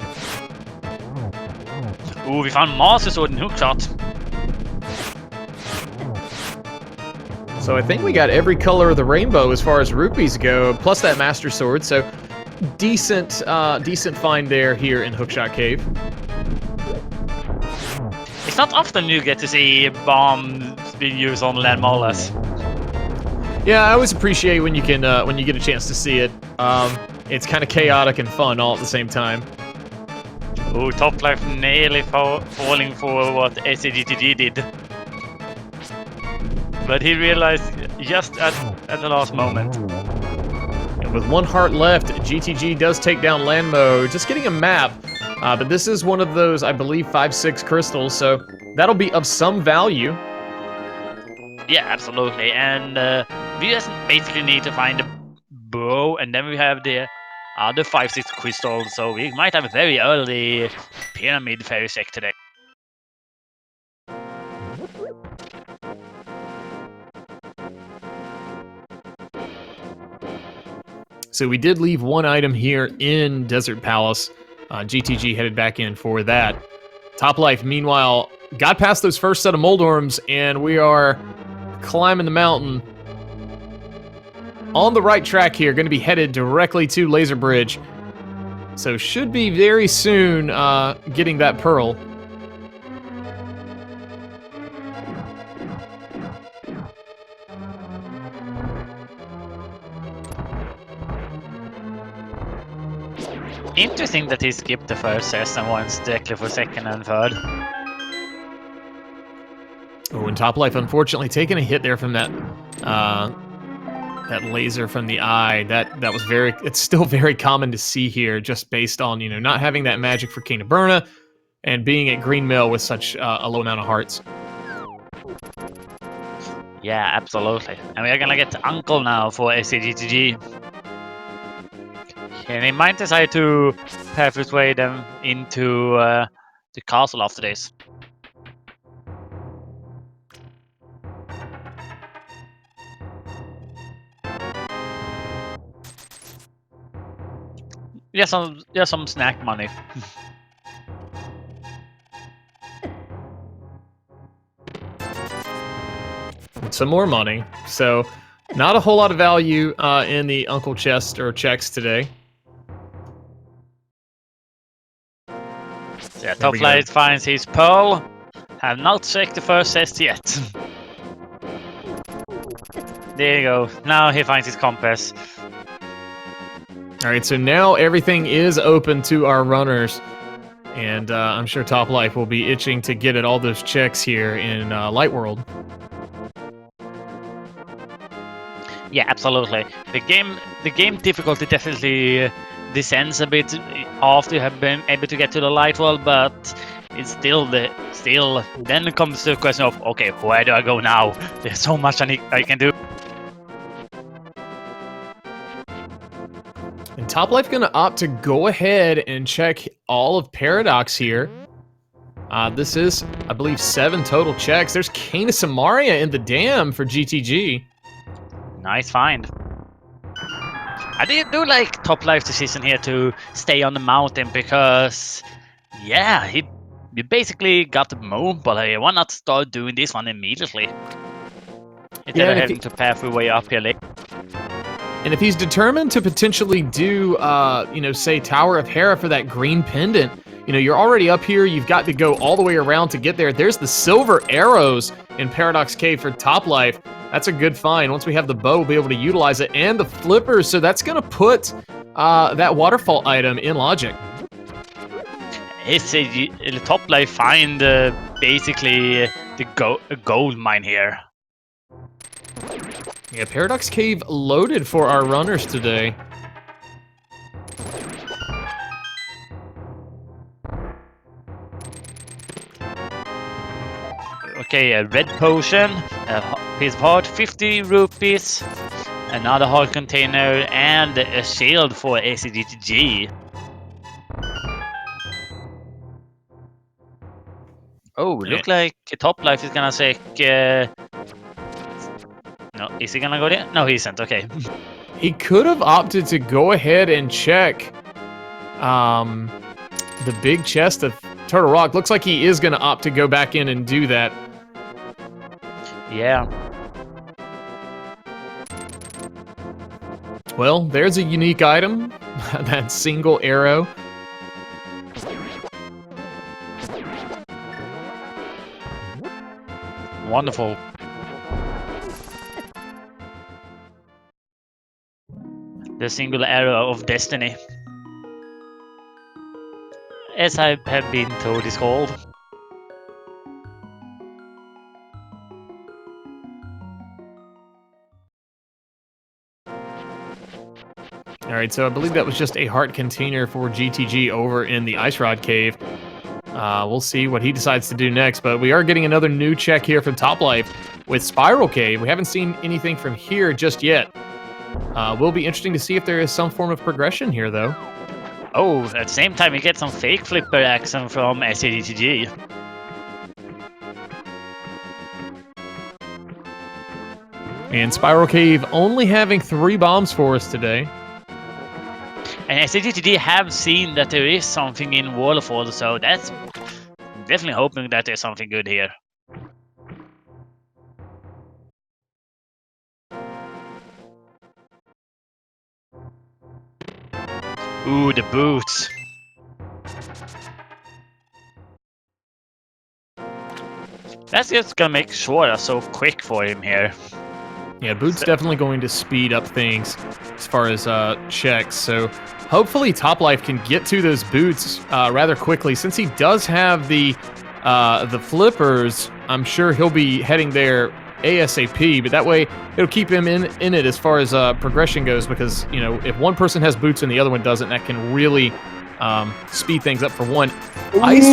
Ooh, we found Master Sword and hookshot. So I think we got every color of the rainbow as far as rupees go, plus that Master Sword. So decent find there here in Hookshot Cave. It's not often you get to see bombs being used on land molars. Yeah, I always appreciate when you can when you get a chance to see it. It's kind of chaotic and fun all at the same time. Ooh, Top Life nearly falling for what SAGTG did. But he realized just at the last moment. And with one heart left, GTG does take down Landmo, just getting a map. But this is one of those, I believe, 5-6 crystals, so that'll be of some value. Yeah, absolutely. And we just basically need to find the bow, and then we have the other 5-6 crystals, so we might have a very early pyramid fairy check today. So we did leave one item here in Desert Palace. GTG headed back in for that. Top Life, meanwhile, got past those first set of Moldorms, and we are climbing the mountain. On the right track here, going to be headed directly to Laser Bridge. So should be very soon getting that pearl. Interesting that he skipped the first test and went directly for second and third. Oh, and Toplife unfortunately taking a hit there from that that laser from the eye. That was very. It's still very common to see here, just based on not having that magic for King of Burna and being at Green Mill with such a low amount of hearts. Yeah, absolutely. And we are gonna get Uncle now for SCGTG. And he might decide to persuade them into the castle after this. Yeah, some snack money. Some more money. So, not a whole lot of value in the Uncle chest or checks today. Yeah, topplife finds his pearl. Have not checked the first test yet. There you go. Now he finds his compass. All right, so now everything is open to our runners. And I'm sure Toplife will be itching to get at all those checks here in Light World. Yeah, absolutely. The game difficulty definitely descends a bit after you have been able to get to the light world, but it's still then it comes to the question of, okay, where do I go now? There's so much I can do. And Toplife gonna opt to go ahead and check all of Paradox here. This is, I believe, 7 total checks. There's Kana Samaria in the dam for GTG. Nice find. I do like Toplife's decision here to stay on the mountain because, yeah, he basically got the moon, but why not start doing this one immediately? Instead of having to path your way up here later. And if he's determined to potentially do, say Tower of Hera for that green pendant, you're already up here, you've got to go all the way around to get there. There's the silver arrows in Paradox Cave for Toplife. That's a good find. Once we have the bow, we'll be able to utilize it, and the flippers, so that's going to put that waterfall item in logic. It's a Toplife find basically the gold mine here. Yeah, Paradox Cave loaded for our runners today. Okay, a red potion, a piece of heart, 50 rupees, another heart container, and a shield for ACGTG. Oh, look like Toplife is gonna take... No, is he gonna go there? No, he isn't, okay. He could have opted to go ahead and check the big chest of Turtle Rock. Looks like he is gonna opt to go back in and do that. Yeah. Well, there's a unique item. That single arrow. Wonderful. The single arrow of destiny. As I have been told it's called. Alright, so I believe that was just a heart container for GTG over in the Ice Rod Cave. We'll see what he decides to do next, but we are getting another new check here from Toplife with Spiral Cave. We haven't seen anything from here just yet. Will be interesting to see if there is some form of progression here, though. Oh, at the same time, we get some fake flipper action from SCGTG. And Spiral Cave only having 3 bombs for us today. And SCGTG have seen that there is something in Waterfall, so that's definitely hoping that there's something good here. Ooh, the boots. That's just gonna make Swart so quick for him here. Yeah, Boot's definitely going to speed up things as far as checks. So hopefully Top Life can get to those boots rather quickly. Since he does have the flippers, I'm sure he'll be heading there ASAP. But that way, it'll keep him in it as far as progression goes. Because if one person has boots and the other one doesn't, that can really speed things up for one. Ice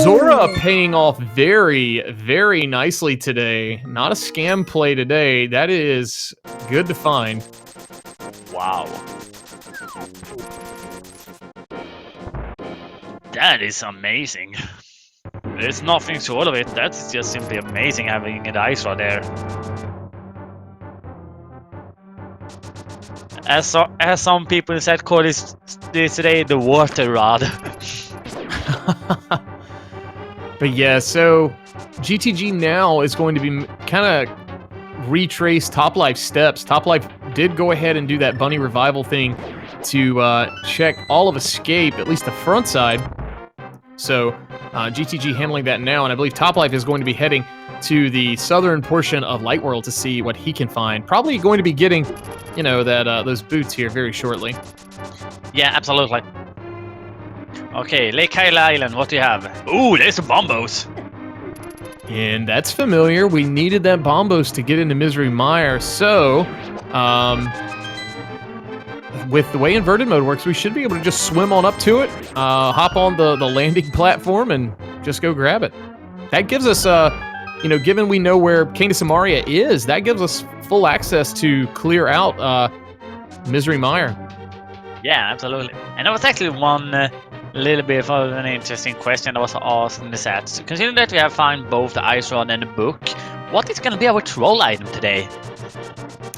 Zora paying off very, very nicely today. Not a scam play today. That is good to find. Wow. That is amazing. There's nothing short of it. That's just simply amazing having an ice rod there. As some people in South call this today, the water rod. But yeah, so GTG now is going to be kind of retrace Top Life's steps. Top Life did go ahead and do that bunny revival thing to check all of escape, at least the front side. So GTG handling that now, and I believe Top Life is going to be heading to the southern portion of Light World to see what he can find. Probably going to be getting, that those boots here very shortly. Yeah, absolutely. Okay, Lake Hyla Island, what do you have? Ooh, there's some bombos. And that's familiar. We needed that bombos to get into Misery Mire, so with the way inverted mode works, we should be able to just swim on up to it, hop on the landing platform, and just go grab it. That gives us, given we know where King of Samaria is, that gives us full access to clear out Misery Mire. Yeah, absolutely. And there was actually one little bit of an interesting question that was asked in the chat. So considering that we have found both the ice rod and the book, what is going to be our troll item today?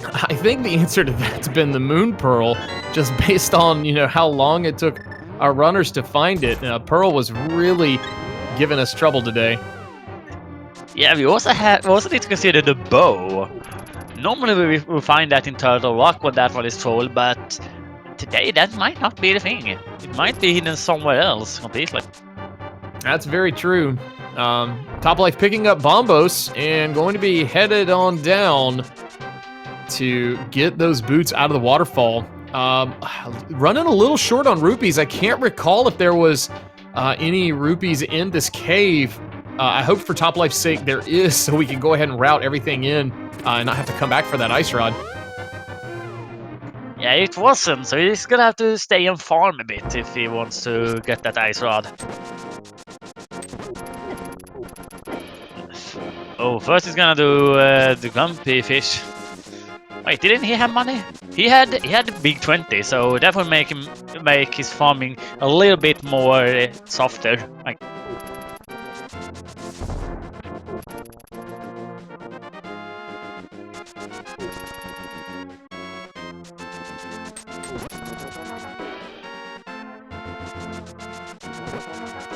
I think the answer to that's been the Moon Pearl, just based on how long it took our runners to find it. Pearl was really giving us trouble today. Yeah, we also need to consider the bow. Normally we find that in Turtle Rock when that one is troll, but today that might not be the thing. It might be hidden somewhere else completely. That's very true. Top Life picking up bombos and going to be headed on down to get those boots out of the waterfall. Running a little short on rupees. I can't recall if there was any rupees in this cave. I hope for Top Life's sake there is, so we can go ahead and route everything in and not have to come back for that ice rod. Yeah, it wasn't, so he's gonna have to stay and farm a bit if he wants to get that ice rod. Oh, first he's gonna do the grumpy fish. Wait, didn't he have money? He had the big 20, so that will make his farming a little bit more softer. Like.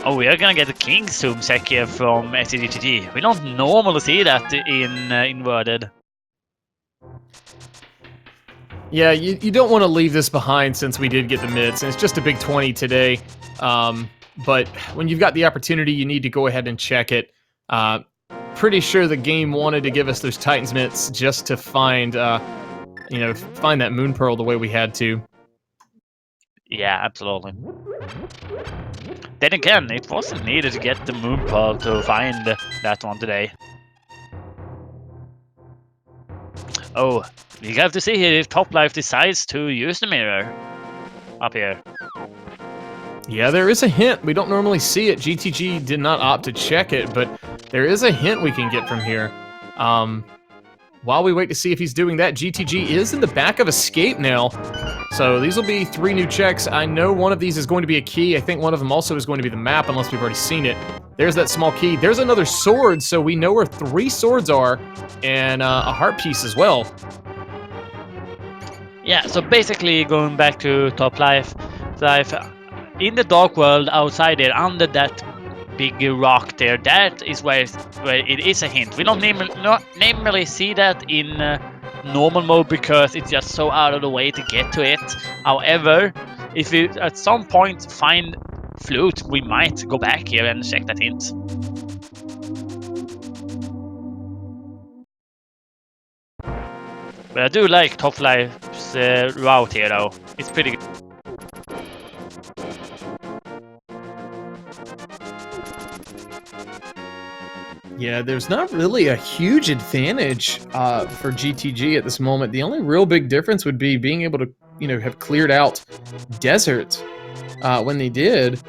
Oh, we are gonna get a King Zoom check here from SCGT. We don't normally see that in Inverted. Yeah, you don't want to leave this behind since we did get the mids, and it's just a big 20 today. But when you've got the opportunity, you need to go ahead and check it. Pretty sure the game wanted to give us those Titans mitts just to find, find that Moon Pearl the way we had to. Yeah, absolutely. Then again, it wasn't needed to get the Moon Pearl to find that one today. Oh, we have to see here if Top Life decides to use the mirror up here. Yeah, there is a hint. We don't normally see it. GTG did not opt to check it, but there is a hint we can get from here. While we wait to see if he's doing that, GTG is in the back of Escape now. So these will be 3 new checks. I know one of these is going to be a key. I think one of them also is going to be the map, unless we've already seen it. There's that small key. There's another sword, so we know where 3 swords are, and a heart piece as well. Yeah, so basically going back to Top Life, in the dark world outside there, under that big rock there, that is where it is a hint. We don't normally see that in normal mode because it's just so out of the way to get to it. However, if we at some point find flute, we might go back here and check that hint. But I do like Toplife's route here, though. It's pretty good. Yeah, there's not really a huge advantage for GTG at this moment. The only real big difference would be being able to, have cleared out desert when they did.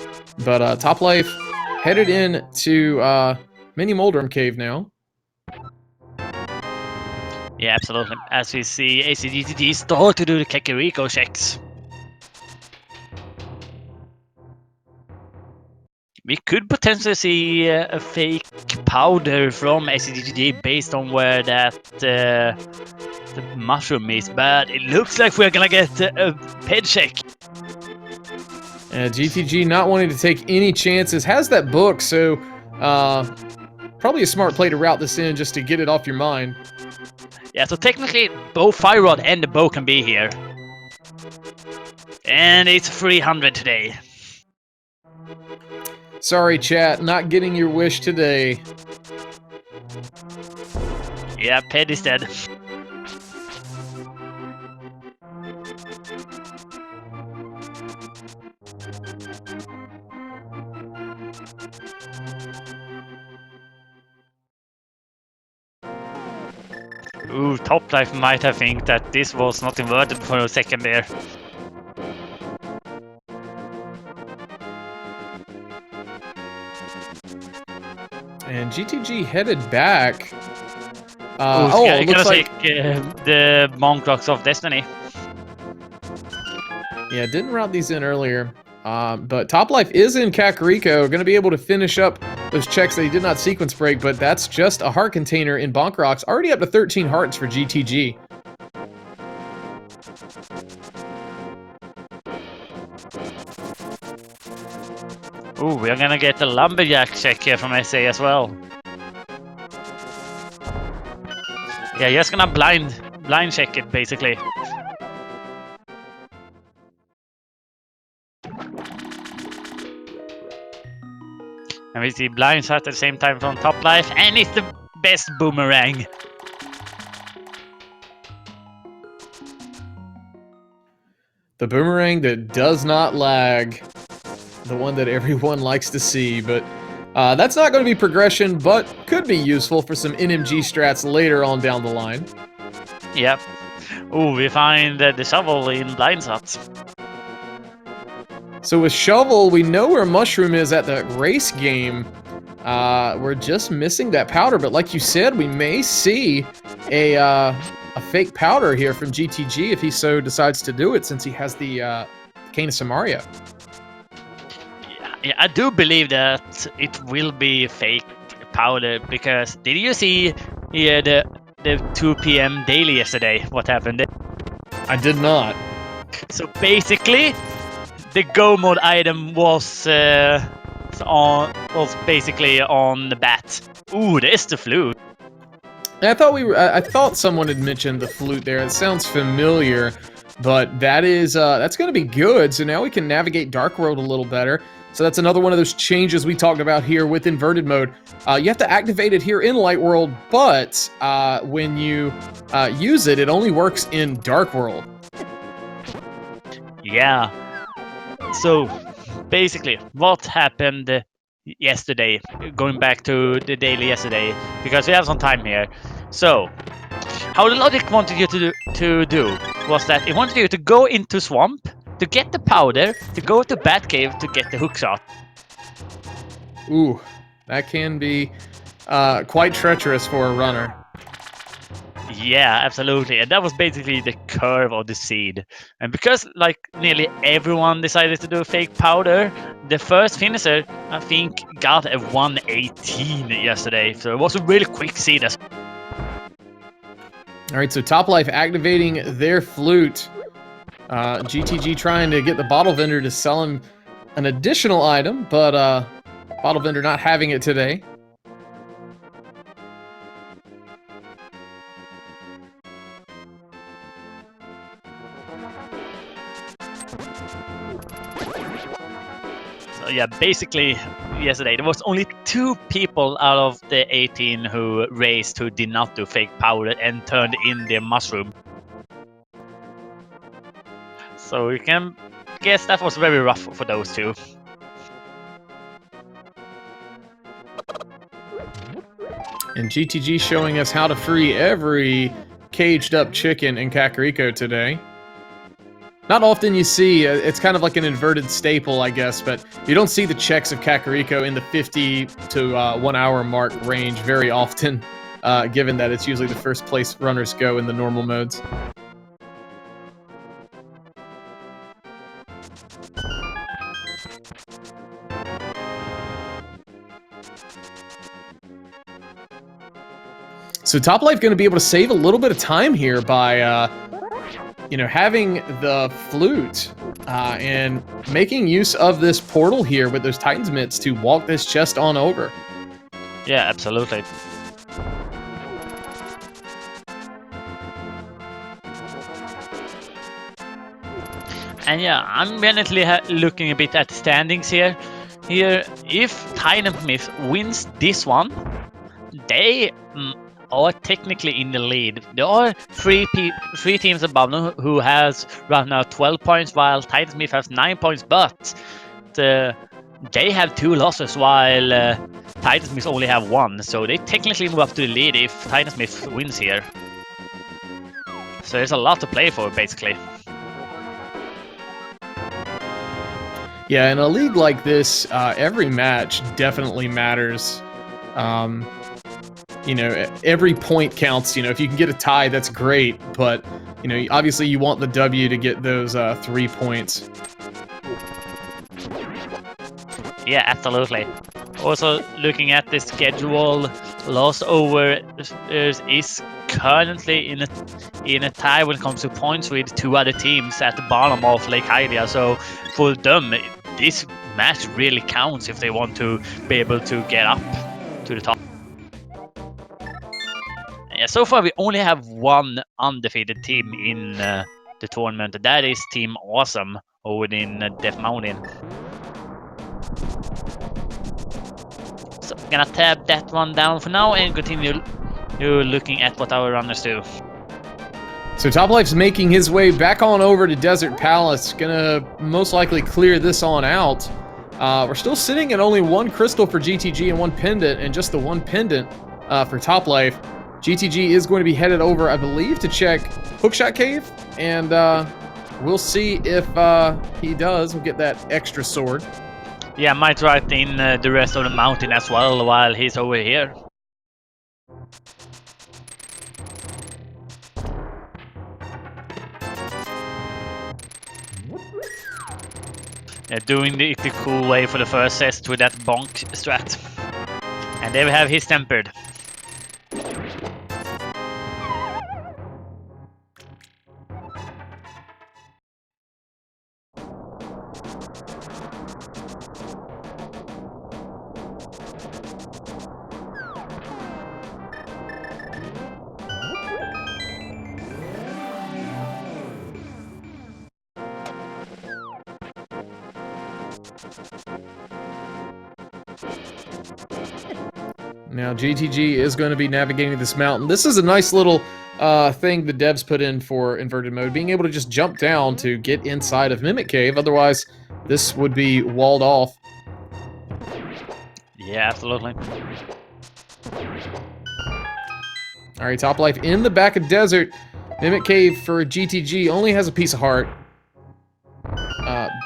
But Toplife headed into Mini Moldrum Cave now. Yeah, absolutely. As we see ACGTG start to do the Kakariko checks. We could potentially see a fake powder from ACGTG based on where that the mushroom is, but it looks like we're gonna get a ped check. GTG not wanting to take any chances, has that book, so probably a smart play to route this in just to get it off your mind. Yeah, so technically both Fire Rod and the bow can be here. And it's 300 today. Sorry, chat, not getting your wish today. Yeah, Ped is dead. Ooh, Toplife might have think that this was not inverted for a second there. And GTG headed back. It looks like the Monk Rocks of Destiny. Yeah, didn't route these in earlier. But Toplife is in Kakariko, going to be able to finish up those checks that he did not sequence break, but that's just a heart container in Bonk Rocks. Already up to 13 hearts for GTG. Ooh, we're gonna get a Lumberjack check here from SA as well. Yeah, just gonna blind check it, basically. And we see blind shot at the same time from Toplife, and it's the best boomerang. The boomerang that does not lag. The one that everyone likes to see, but that's not going to be progression, but could be useful for some NMG strats later on down the line. Yep. Ooh, we find the shovel in blind shots. So with shovel, we know where mushroom is at the race game. We're just missing that powder, but like you said, we may see a fake powder here from GTG if he so decides to do it, since he has the Decane of Samaria. Yeah, I do believe that it will be fake powder, because did you see here the 2 p.m. daily yesterday? What happened there? I did not. So basically, the Go mode item was basically on the bat. Ooh, there's the flute. I thought someone had mentioned the flute there. It sounds familiar, but that's going to be good. So now we can navigate Dark World a little better. So that's another one of those changes we talked about here with inverted mode. You have to activate it here in Light World, but when you use it, it only works in Dark World. Yeah. So basically, what happened yesterday, going back to the daily yesterday, because we have some time here. So how the logic wanted you to do was that it wanted you to go into swamp to get the powder, to go to Batcave to get the hookshot. Ooh, that can be quite treacherous for a runner. Yeah, absolutely. And that was basically the curve of the seed. And because like nearly everyone decided to do fake powder, the first finisher, I think, got a 118 yesterday. So it was a really quick seed. Alright, so Toplife activating their flute. GTG trying to get the bottle vendor to sell him an additional item, but bottle vendor not having it today. So yeah, basically yesterday there was only 2 people out of the 18 who raced who did not do fake powder and turned in their mushroom. So you can guess that was very rough for those two. And GTG showing us how to free every caged up chicken in Kakariko today. Not often you see, it's kind of like an inverted staple, I guess, but you don't see the checks of Kakariko in the 50 to 1 hour mark range very often, given that it's usually the first place runners go in the normal modes. So topplife going to be able to save a little bit of time here by, having the flute and making use of this portal here with those Titan's mitts to walk this chest on over. Yeah, absolutely. And yeah, I'm definitely looking a bit at the standings here. If Dynamith wins this one, they are technically in the lead. There are three teams above them who has right now 12 points, while Titans has 9 points, but they have 2 losses, while Titans only have 1. So they technically move up to the lead if Titans wins here. So there's a lot to play for, basically. Yeah, in a league like this, every match definitely matters. Every point counts. If you can get a tie, that's great. But, obviously you want the W to get those 3 points. Yeah, absolutely. Also, looking at the schedule, Lost Over is currently in a tie when it comes to points with 2 other teams at the bottom of Lake Hylia. So for them, this match really counts if they want to be able to get up to the top. Yeah, so far we only have 1 undefeated team in the tournament. That is Team Awesome over in Death Mountain. So I'm gonna tab that one down for now and continue looking at what our runners do. So toplife's making his way back on over to Desert Palace. Gonna most likely clear this on out. We're still sitting at only 1 crystal for GTG and 1 pendant, and just the 1 pendant for toplife. GTG is going to be headed over, I believe, to check Hookshot Cave, and we'll see if he does. We'll get that extra sword. Yeah, might ride in the rest of the mountain as well while he's over here. Doing the cool way for the first test with that bonk strat. And there we have his tempered. Now GTG is going to be navigating this mountain. This is a nice little thing the devs put in for inverted mode, being able to just jump down to get inside of Mimic Cave. Otherwise, this would be walled off. Yeah, absolutely. All right, toplife in the back of desert. Mimic Cave for GTG only has a piece of heart.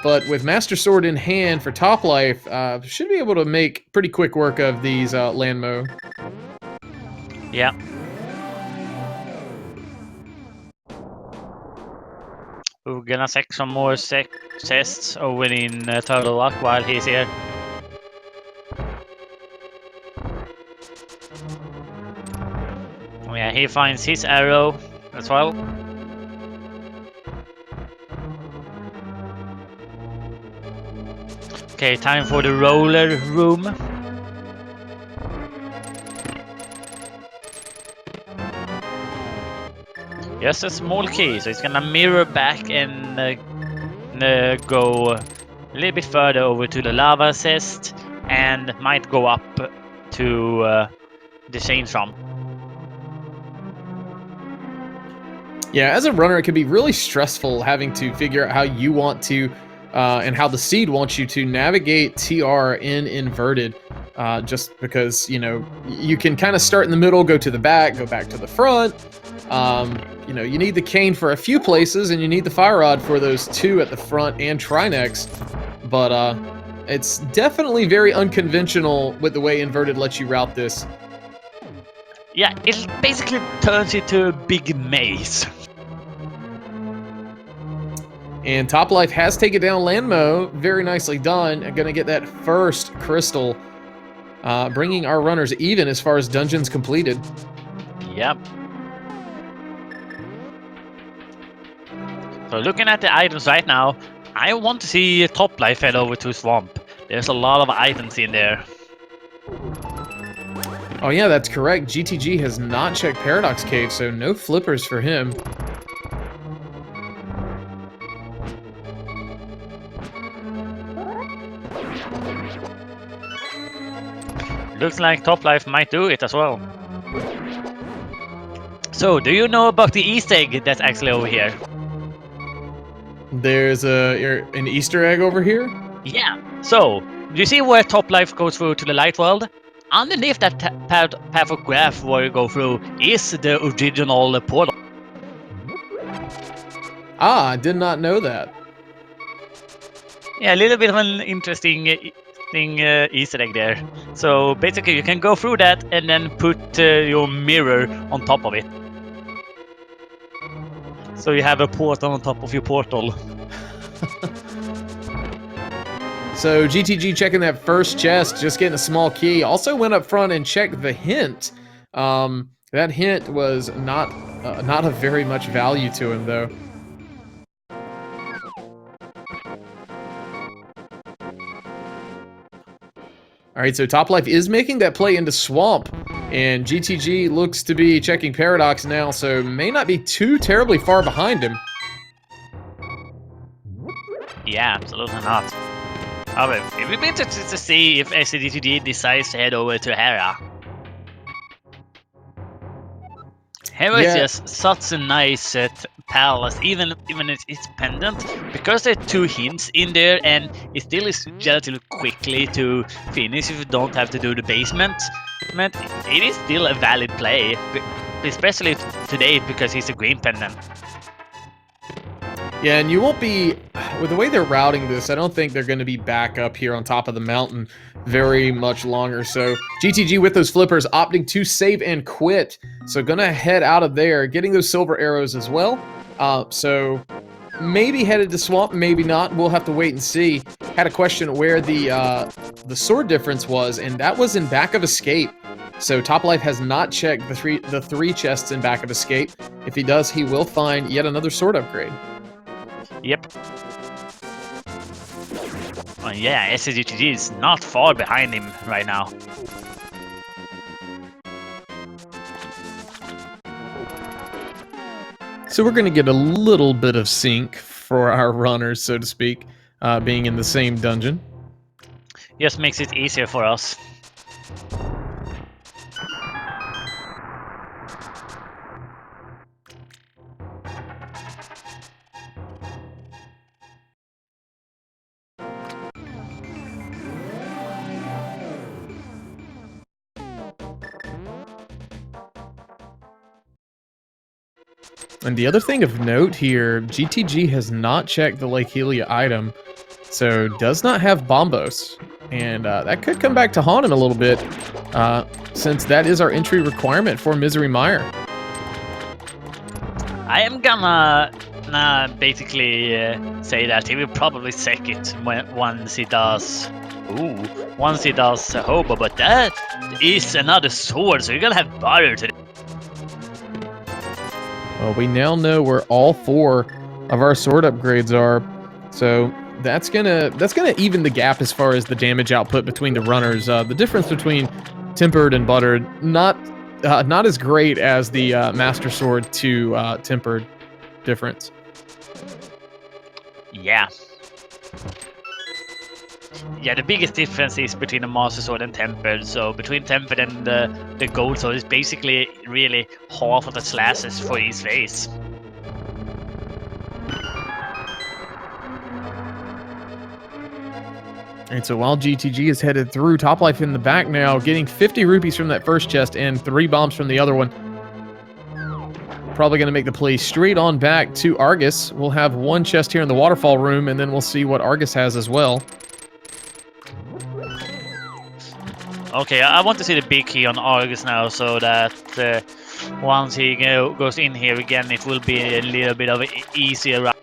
But with Master Sword in hand for toplife, should be able to make pretty quick work of these land mo. Yeah. We're gonna check some more chests over in Turtle Rock while he's here. Oh yeah, he finds his arrow as well. Okay, time for the roller room. Just a small key, so it's gonna mirror back and go a little bit further over to the lava chest and might go up to the chain from. Yeah, as a runner, it can be really stressful having to figure out how you want to, and how the seed wants you to navigate TR in inverted. Just because, you can kind of start in the middle, go to the back, go back to the front. You need the cane for a few places, and you need the fire rod for those two at the front and Trinex. But it's definitely very unconventional with the way inverted lets you route this. Yeah, it basically turns into a big maze. And Topplife has taken down Landmo. Very nicely done. Going to get that first crystal, bringing our runners even as far as dungeons completed. Yep. So looking at the items right now, I want to see Topplife head over to Swamp. There's a lot of items in there. Oh yeah, that's correct. GTG has not checked Paradox Cave, so no flippers for him. Looks like Topplife might do it as well. So, do you know about the Easter egg that's actually over here? There's an Easter egg over here? Yeah. So, do you see where Topplife goes through to the light world? Underneath that path of graph where you go through is the original portal. Ah, I did not know that. Yeah, a little bit of an interesting Easter egg there. So basically you can go through that and then put your mirror on top of it. So you have a portal on top of your portal. So GTG checking that first chest, just getting a small key. Also went up front and checked the hint. That hint was not of very much value to him, though. All right, so Topplife is making that play into Swamp, and GTG looks to be checking Paradox now, so may not be too terribly far behind him. Yeah, absolutely not. However, it would be interesting to see if SCDTD decides to head over to Hera. Hera is just such a nice palace, even it's pendant, because there are two hints in there, and it still is relatively quickly to finish if you don't have to do the basement. It is still a valid play, especially today because it's a green pendant. Yeah, and you won't be, with the way they're routing this, I don't think they're going to be back up here on top of the mountain very much longer. So GTG with those flippers opting to save and quit. So gonna head out of there, getting those silver arrows as well. So maybe headed to Swamp, maybe not. We'll have to wait and see. Had a question where the sword difference was, and that was in back of Escape. So Topplife has not checked the three chests in back of Escape. If he does, he will find yet another sword upgrade. Yep. Oh yeah, SCGTG is not far behind him right now. So we're going to get a little bit of sync for our runners, so to speak, being in the same dungeon. Just makes it easier for us. And the other thing of note here, GTG has not checked the Lake Helia item, so does not have Bombos. And that could come back to haunt him a little bit, since that is our entry requirement for Misery Mire. I am gonna basically say that he will probably check it once he does. Once he does Hobo, but that is another sword, so you're gonna have butter today. Well, we now know where all 4 of our sword upgrades are, so that's gonna even the gap as far as the damage output between the runners. The difference between tempered and buttered, not as great as the Master Sword to tempered difference. Yeah. Yeah, the biggest difference is between the Master Sword and Tempered. So between Tempered and the Gold Sword is basically really half of the slashes for each phase. And so while GTG is headed through, Toplife in the back now, getting 50 rupees from that first chest and 3 bombs from the other one. Probably going to make the play straight on back to Argus. We'll have 1 chest here in the Waterfall room, and then we'll see what Argus has as well. Okay, I want to see the big key on Argus now, so that once he goes in here again, it will be a little bit of an easier run.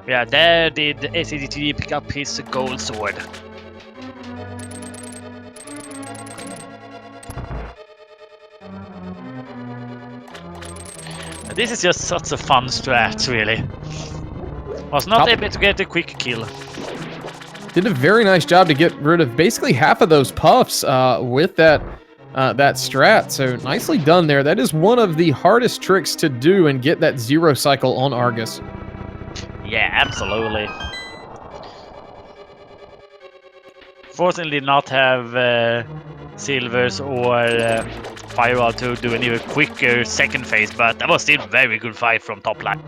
Yeah, there did ACDT pick up his gold sword. This is just such a fun strat, really. Was not able to get a quick kill. Did a very nice job to get rid of basically half of those puffs with that strat. So nicely done there. That is one of the hardest tricks to do and get that 0 cycle on Argus. Yeah, absolutely. Fortunately, not have Silvers or Firewall to do an even quicker second phase, but that was still a very good fight from Topplife.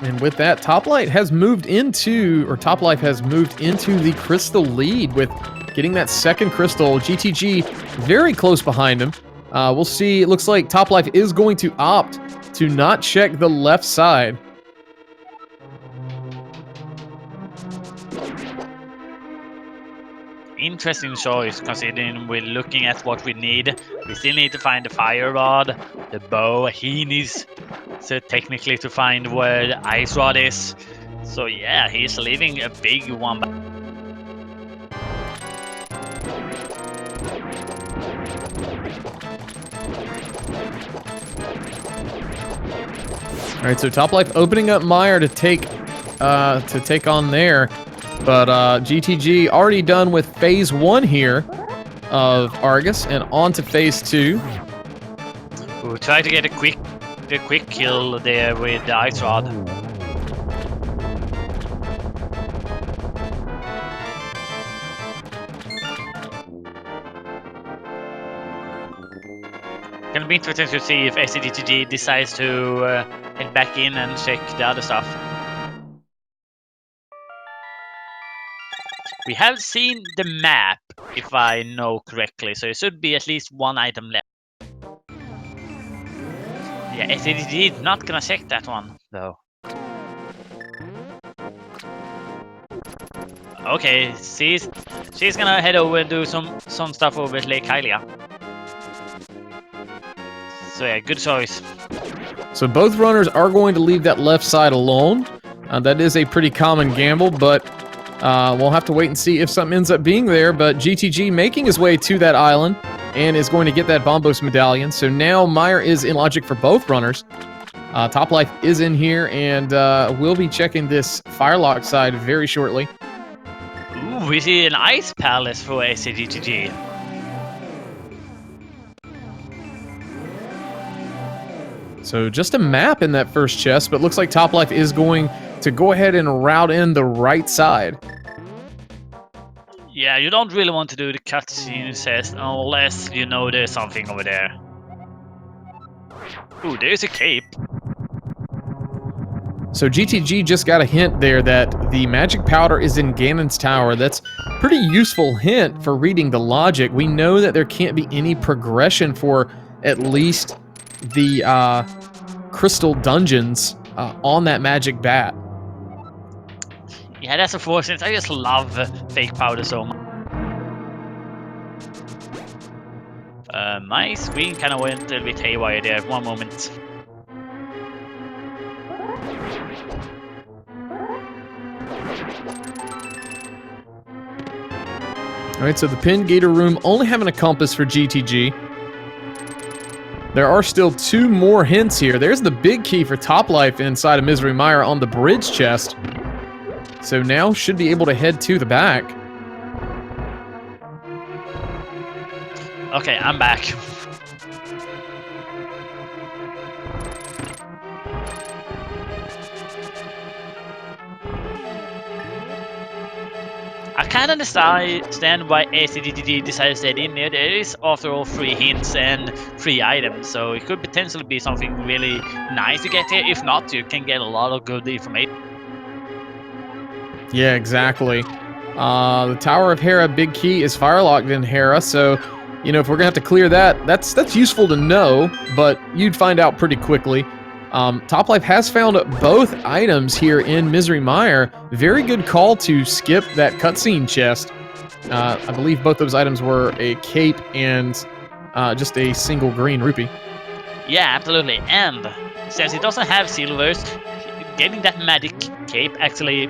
And with that, Topplife has moved into the crystal lead with getting that second crystal. GTG very close behind him. We'll see. It looks like Topplife is going to opt to not check the left side. Interesting choice, considering we're looking at what we need. We still need to find the fire rod, the bow. He needs technically to find where the ice rod is. So yeah, he's leaving a big one. All right, so Topplife opening up Meyer to take on there, but GTG already done with phase 1 here of Argus and on to phase 2. We'll try to get a quick kill there with the ice rod. Gonna be interesting to see if ACDTG decides to head back in and check the other stuff. We have seen the map, if I know correctly, so it should be at least 1 item left. Yeah, ACDTG not gonna check that one, though. Okay, she's gonna head over and do some stuff over at Lake Hylia. So yeah, good choice. So both runners are going to leave that left side alone. That is a pretty common gamble, but we'll have to wait and see if something ends up being there. But GTG making his way to that island and is going to get that Bombos medallion. So now Meyer is in logic for both runners. Topplife is in here, and we'll be checking this Firelock side very shortly. Ooh, we see an ice palace for ACDTG. So just a map in that first chest, but looks like Topplife is going to go ahead and route in the right side. Yeah, you don't really want to do the cutscene unless you know there's something over there. Ooh, there's a cape. So GTG just got a hint there that the magic powder is in Ganon's tower. That's a pretty useful hint for reading the logic. We know that there can't be any progression for at least the crystal dungeons on that magic bat. Yeah, that's unfortunate. I just love fake powder so much. My screen kind of went a little bit haywire there. One moment. Alright, so the Pin Gator room only having a compass for GTG. There are still 2 more hints here. There's the big key for Topplife inside of Misery Mire on the bridge chest. So now should be able to head to the back. Okay, I'm back. kind of understand why ACDTD decided to stay in there. There is, after all, 3 hints and 3 items, so it could potentially be something really nice to get here. If not, you can get a lot of good information. Yeah, exactly. The Tower of Hera big key is firelocked in Hera, so you know if we're gonna have to clear that, that's useful to know, but you'd find out pretty quickly. Toplife has found both items here in Misery Mire. Very good call to skip that cutscene chest. I believe both those items were a cape and just a single green rupee. Yeah, absolutely. And since it doesn't have silvers, getting that magic cape actually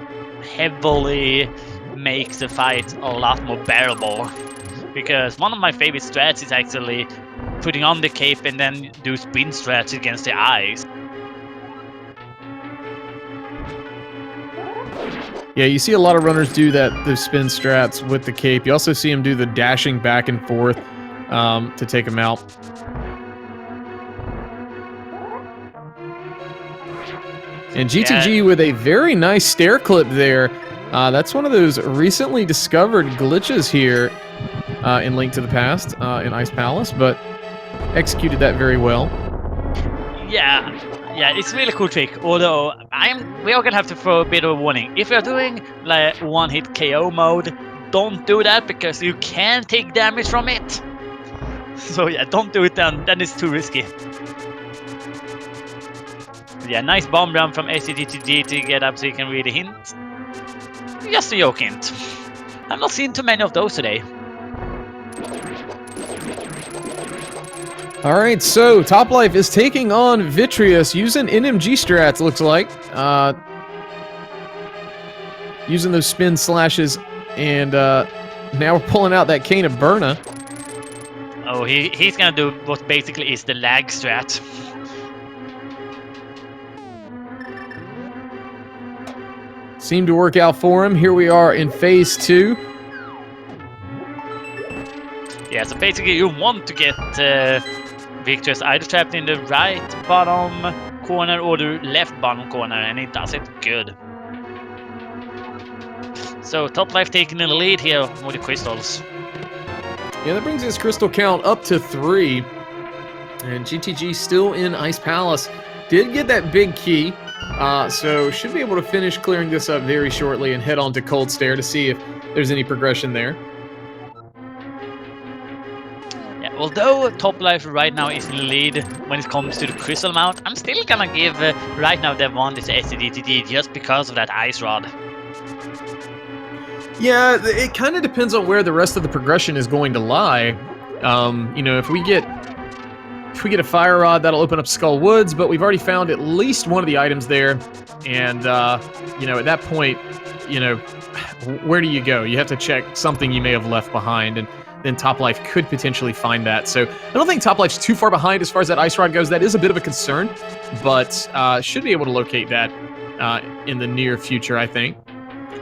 heavily makes the fight a lot more bearable. Because one of my favorite strats is actually putting on the cape and then do spin strats against the eyes. Yeah, you see a lot of runners do that, those spin strats with the cape. You also see them do the dashing back and forth to take them out. And GTG with a very nice stair clip there. That's one of those recently discovered glitches here in Link to the Past in Ice Palace, but executed that very well. Yeah, it's a really cool trick. Although we are gonna have to throw a bit of a warning. If you're doing like one-hit KO mode, don't do that because you can take damage from it. So yeah, don't do it then. Then it's too risky. Yeah, nice bomb run from ACDTG to get up so you can read a hint. Just a joke hint. I've not seen too many of those today. Alright, so Toplife is taking on Vitreous using NMG strats, looks like. Using those spin slashes, and now we're pulling out that cane of Burna. Oh, he's gonna do what basically is the lag strat. Seemed to work out for him. Here we are in phase 2. Yeah, so basically you want to get Victor's either trapped in the right bottom corner or the left bottom corner, and he does it good. So Toplife taking the lead here with the crystals. Yeah, that brings his crystal count up to 3. And GTG still in Ice Palace. Did get that big key, so should be able to finish clearing this up very shortly and head on to Cold Stare to see if there's any progression there. Although Toplife right now is in the lead when it comes to the crystal amount, I'm still gonna give right now the advantage to SCDTD just because of that ice rod. Yeah, it kind of depends on where the rest of the progression is going to lie. You know, if we get a fire rod, that'll open up Skull Woods, but we've already found at least one of the items there, and you know, at that point, you know, where do you go? You have to check something you may have left behind, and then Toplife could potentially find that. So I don't think Toplife's too far behind as far as that ice rod goes. That is a bit of a concern, but should be able to locate that in the near future, I think.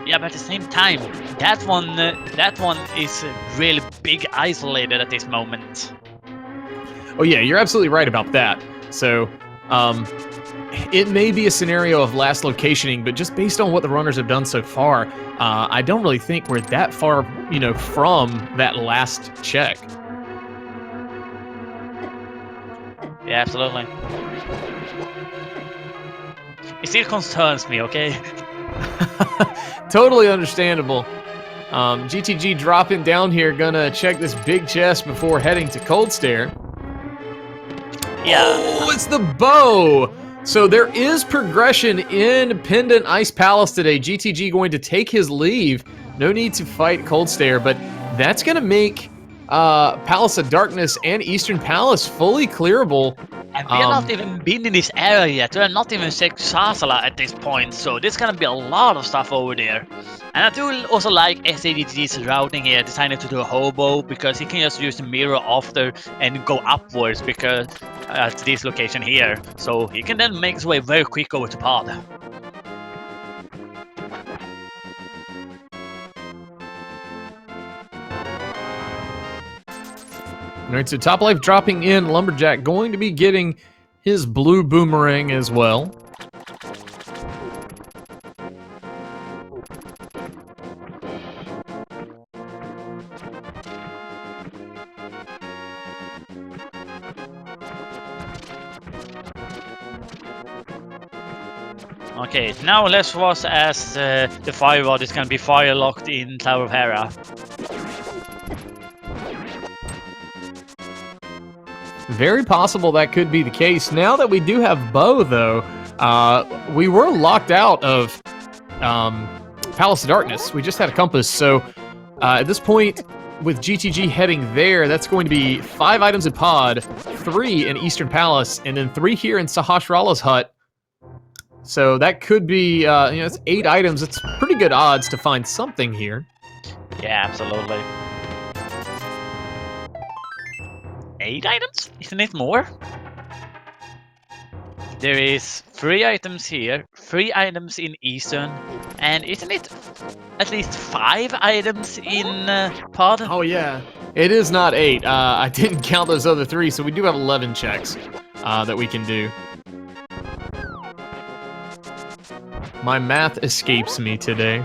Yeah, but at the same time, that one is really big isolated at this moment. Oh yeah, you're absolutely right about that. So it may be a scenario of last locationing, but just based on what the runners have done so far, I don't really think we're that far, you know, from that last check. Yeah, absolutely. It still concerns me, okay? Totally understandable. GTG dropping down here, gonna check this big chest before heading to Cold Stare. Yeah. Oh, it's the bow! So there is progression in Pendant Ice Palace today. GTG going to take his leave. No need to fight Cold Stare, but that's gonna make Palace of Darkness and Eastern Palace fully clearable. And we have not even been in this area yet. We are not even checked Sasala at this point, so there's gonna be a lot of stuff over there. And I do also like SADT's routing here, decided to do a hobo, because he can just use the mirror after and go upwards because at this location here. So he can then make his way very quick over to Pod. Alright, so Toplife dropping in, Lumberjack going to be getting his blue boomerang as well. Okay, now let's watch as the fire rod is gonna be fire locked in Tower of Hera. Very possible that could be the case. Now that we do have bow, though, we were locked out of Palace of Darkness. We just had a compass, so at this point, with GTG heading there, that's going to be 5 items in Pod, 3 in Eastern Palace, and then 3 here in Sahasrara's hut. So that could be, it's 8 items. It's pretty good odds to find something here. Yeah, absolutely. 8 items? Isn't it more? There is 3 items here, 3 items in Eastern, and isn't it at least 5 items in Pod? Oh, yeah. It is not 8. I didn't count those other 3, so we do have 11 checks that we can do. My math escapes me today.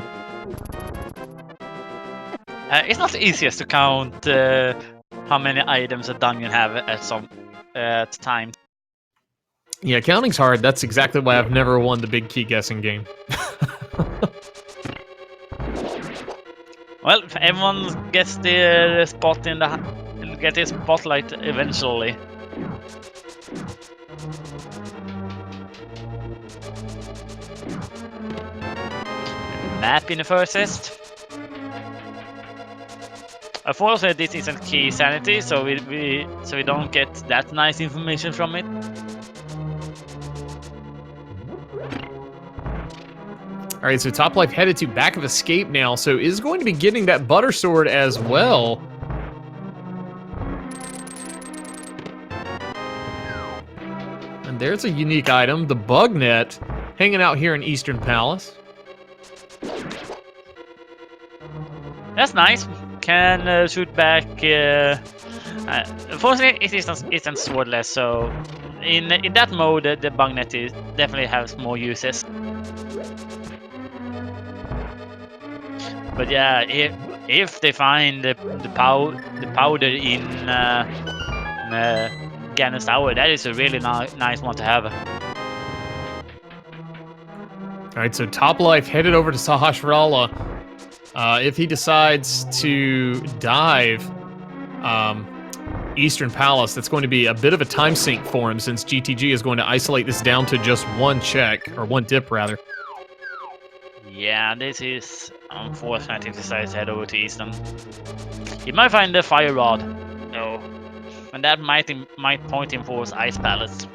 It's not the easiest to count how many items a dungeon have at time. Yeah, counting's hard. That's exactly why I've never won the big key guessing game. Well, everyone gets their spot in the get their spotlight eventually. Map in the first test. Unfortunately, this isn't key sanity, so we don't get that nice information from it. All right, so Top Life headed to Back of Escape now, so is going to be getting that Butter Sword as well. And there's a unique item, the Bug Net, hanging out here in Eastern Palace. That's nice. Can shoot back. Unfortunately, it isn't swordless, so in that mode, the bug net definitely has more uses. But yeah, if they find the powder in Ganon's Tower, that is a really nice one to have. All right, so Top Life headed over to Sahasrara. If he decides to dive Eastern Palace, that's going to be a bit of a time sink for him, since GTG is going to isolate this down to just 1 check, or 1 dip rather. Yeah, this is unfortunate if he decides to head over to Eastern. He might find the fire rod, though, and that might point him towards Ice Palace.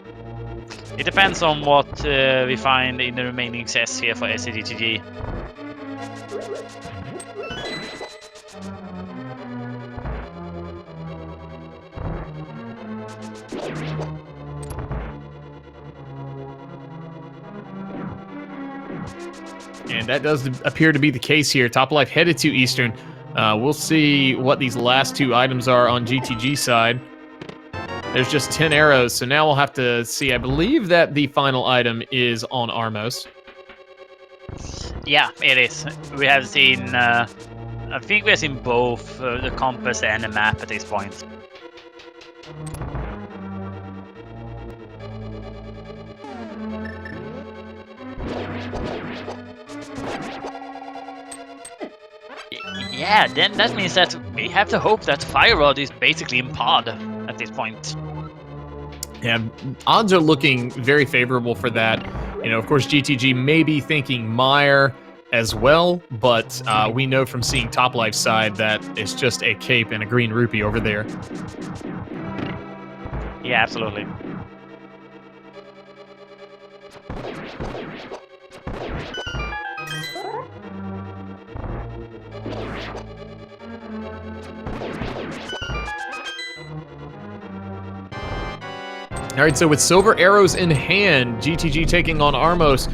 It depends on what we find in the remaining chests here for SCGG. And that does appear to be the case here. Top Life headed to Eastern. We'll see what these last 2 items are on GTG side. There's just 10 arrows, so now we'll have to see. I believe that the final item is on Armos. Yeah, it is. We have seen, I think we have seen both the compass and the map at this point. Yeah, then that means that we have to hope that Fire Rod is basically in pod at this point. Yeah, odds are looking very favorable for that. You know, of course, GTG may be thinking Mire as well, but we know from seeing Top Life's side that it's just a cape and a green rupee over there. Yeah, absolutely. All right, so with silver arrows in hand, GTG taking on Armos.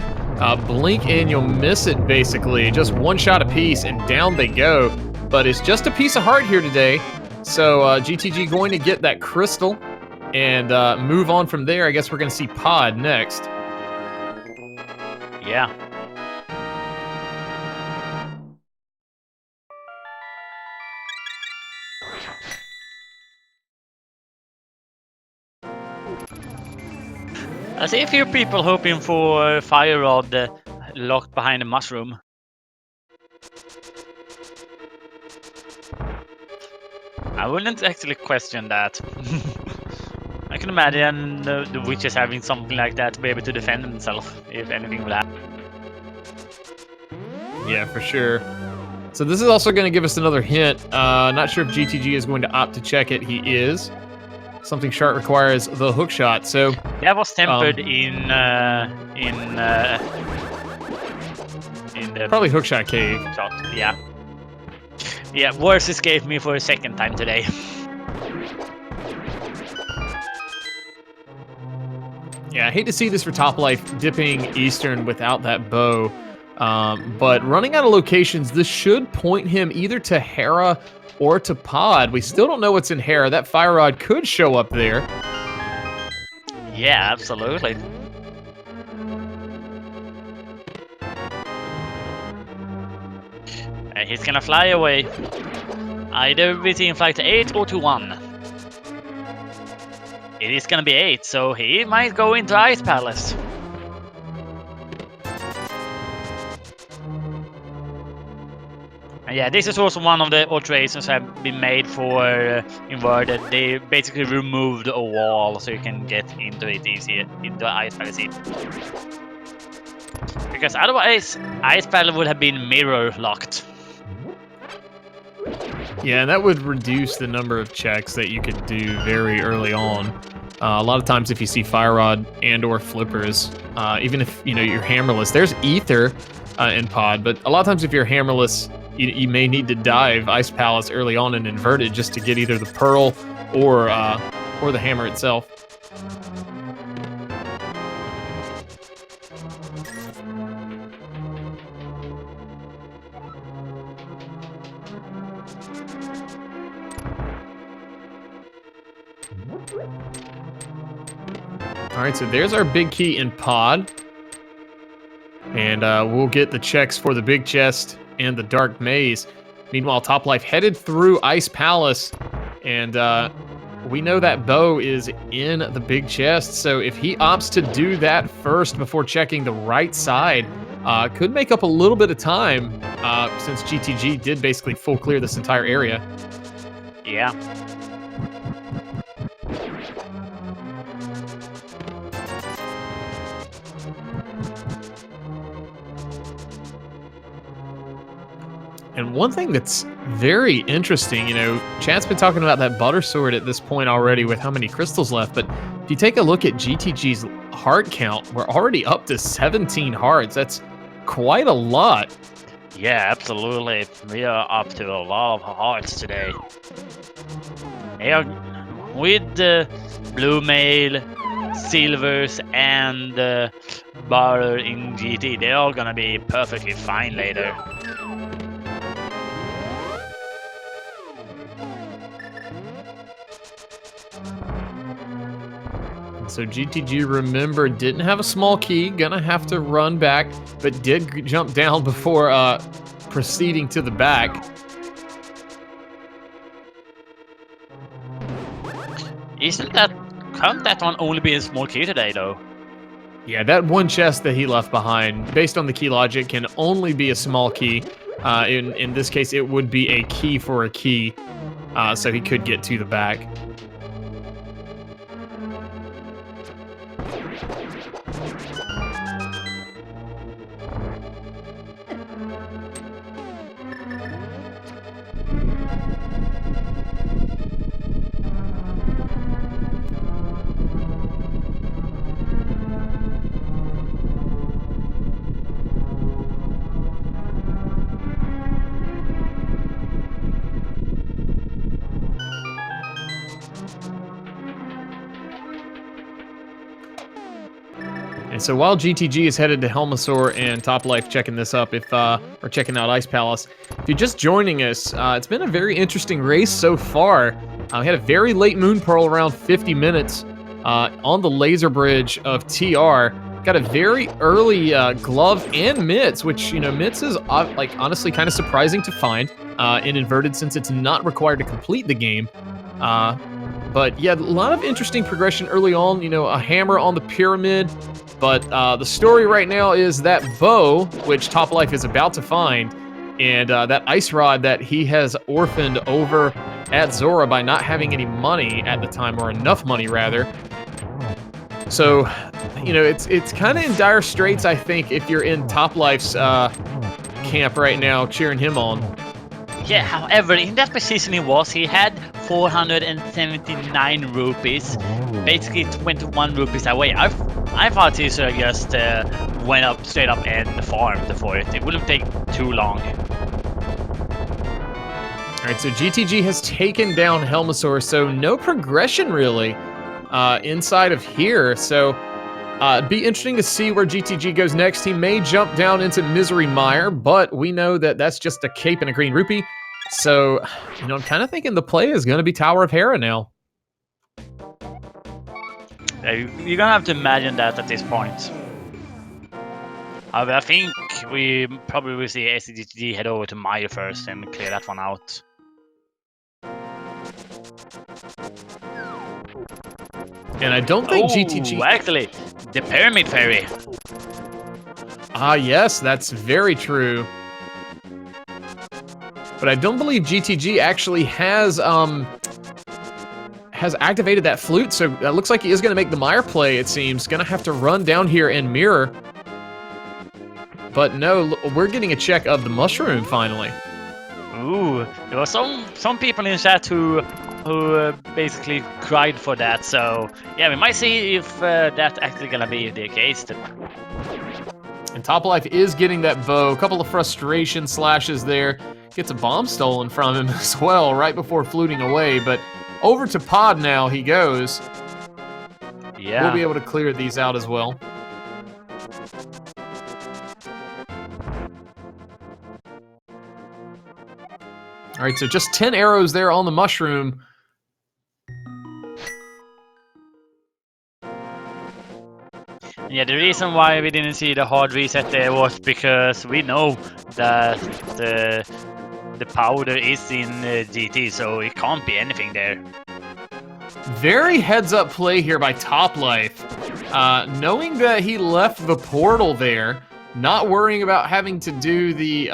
Blink and you'll miss it, basically. Just 1 shot apiece, and down they go. But it's just a piece of heart here today. So GTG going to get that crystal and move on from there. I guess we're going to see Pod next. Yeah. I see a few people hoping for Fire Rod locked behind a mushroom. I wouldn't actually question that. I can imagine the witches having something like that to be able to defend themselves if anything will happen. Yeah, for sure. So this is also going to give us another hint. Not sure if GTG is going to opt to check it. He is. Something Shart requires the hook shot. So that was tempered in the probably hookshot cave. Shot. Yeah. Yeah, worse escaped me for a second time today. Yeah, I hate to see this for Toplife dipping Eastern without that bow. But running out of locations, this should point him either to Hera or to Pod. We still don't know what's in Hera. That fire rod could show up there. Yeah, absolutely. And he's gonna fly away. Either between flight 8 or to 1. It is gonna be 8, so he might go into Ice Palace. And yeah, this is also one of the alterations that have been made for Inverted. They basically removed a wall so you can get into it easier, into Ice Palace. Because otherwise, Ice Palace would have been mirror locked. Yeah, and that would reduce the number of checks that you could do very early on. A lot of times if you see Fire Rod and or Flippers, even if you're hammerless, there's Ether in Pod, but a lot of times if you're hammerless, you may need to dive Ice Palace early on in Inverted just to get either the Pearl or the hammer itself. All right, so there's our big key in Pod. And we'll get the checks for the big chest and the dark maze. Meanwhile, Toplife headed through Ice Palace. And we know that bow is in the big chest. So if he opts to do that first before checking the right side, could make up a little bit of time since GTG did basically full clear this entire area. Yeah. And one thing that's very interesting, Chad's been talking about that butter sword at this point already with how many crystals left, but if you take a look at GTG's heart count, we're already up to 17 hearts. That's quite a lot. Yeah, absolutely. We are up to a lot of hearts today. With the blue mail, silvers, and butter in GT, they're all gonna be perfectly fine later. So GTG, remember, didn't have a small key, gonna have to run back, but did jump down before proceeding to the back. Can't that one only be a small key today, though? Yeah, that one chest that he left behind, based on the key logic, can only be a small key. In this case, it would be a key for a key, so he could get to the back. And so while GTG is headed to Helmasaur and Toplife checking this up, or checking out Ice Palace, if you're just joining us, it's been a very interesting race so far. We had a very late Moon Pearl around 50 minutes on the laser bridge of TR. Got a very early glove and mitts, which, mitts is honestly kind of surprising to find in Inverted since it's not required to complete the game. But yeah, a lot of interesting progression early on. You know, a hammer on the pyramid. But the story right now is that bow, which Toplife is about to find, and that ice rod that he has orphaned over at Zora by not having any money at the time, or enough money rather. So, you know, it's kind of in dire straits, I think, if you're in Toplife's camp right now, cheering him on. Yeah, however, in that position he had 479 rupees, basically 21 rupees away. I thought he should have just went up straight up and farmed for it. It wouldn't take too long. Alright, so GTG has taken down Helmasaur, so no progression really inside of here. So it'd be interesting to see where GTG goes next. He may jump down into Misery Mire, but we know that that's just a cape and a green rupee. So, you know, I'm kind of thinking the play is going to be Tower of Hera now. You're going to have to imagine that at this point. I think we probably will see SCGG head over to Mire first and clear that one out. And I don't think GTG... Actually, the Pyramid Fairy. Ah, yes, that's very true. But I don't believe GTG actually has activated that flute, so it looks like he is going to make the Mire play, it seems. Going to have to run down here and mirror. But no, we're getting a check of the mushroom, finally. Ooh, there were some people in chat who basically cried for that, so yeah, we might see if that's actually gonna be the case. And Toplife is getting that bow. A couple of frustration slashes there. Gets a bomb stolen from him as well right before fluting away, but over to Pod now he goes. Yeah. We'll be able to clear these out as well. All right, so just 10 arrows there on the mushroom. Yeah, the reason why we didn't see the hard reset there was because we know that the powder is in GT, so it can't be anything there. Very heads-up play here by Toplife. Knowing that he left the portal there, not worrying about having to do the,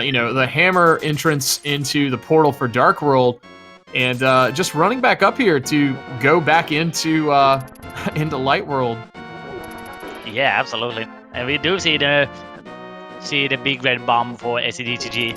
you know, the hammer entrance into the portal for Dark World, and just running back up here to go back into into Light World. Yeah, absolutely. And we do see the big red bomb for SCDTG.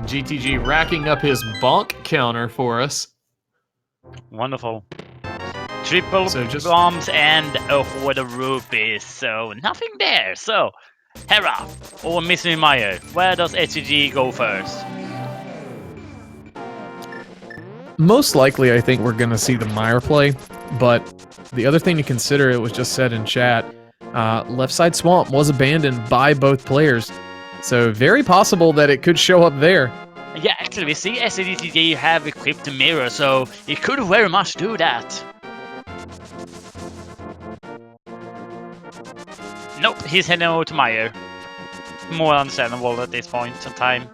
GTG racking up his bonk counter for us. Wonderful. Triple bombs and a horde of rupees, so nothing there. So, Hera or Misery Mire, where does SCG go first? Most likely, I think we're going to see the Mire play, but the other thing to consider, it was just said in chat, Left Side Swamp was abandoned by both players, so very possible that it could show up there. Yeah, actually, we see SCDTG have equipped the mirror, so it could very much do that. Nope, he's heading over to Mire. More understandable at this point in time.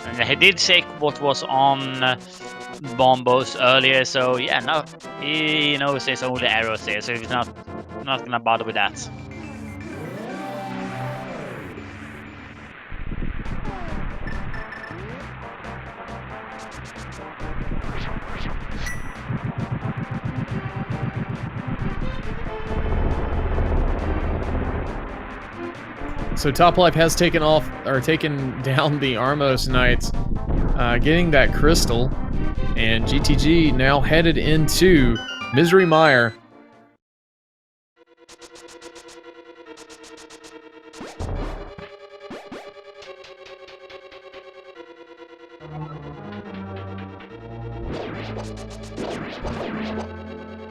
And he did check what was on Bombos earlier, so yeah, no, he knows there's only arrows there, so he's not gonna bother with that. So Toplife has taken down the Armos Knights, getting that crystal, and GTG now headed into Misery Mire.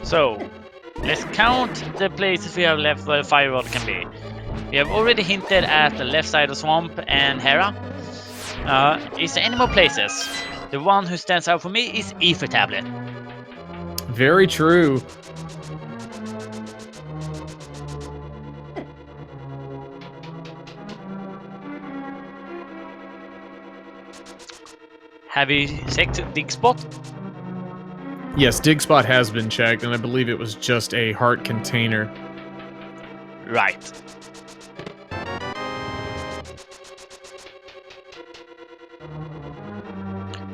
So, let's count the places we have left where the firewall can be. We have already hinted at the left side of Swamp and Hera. Is there any more places? The one who stands out for me is Ether Tablet. Very true. Have you checked Dig Spot? Yes, dig spot has been checked, and I believe it was just a heart container. Right.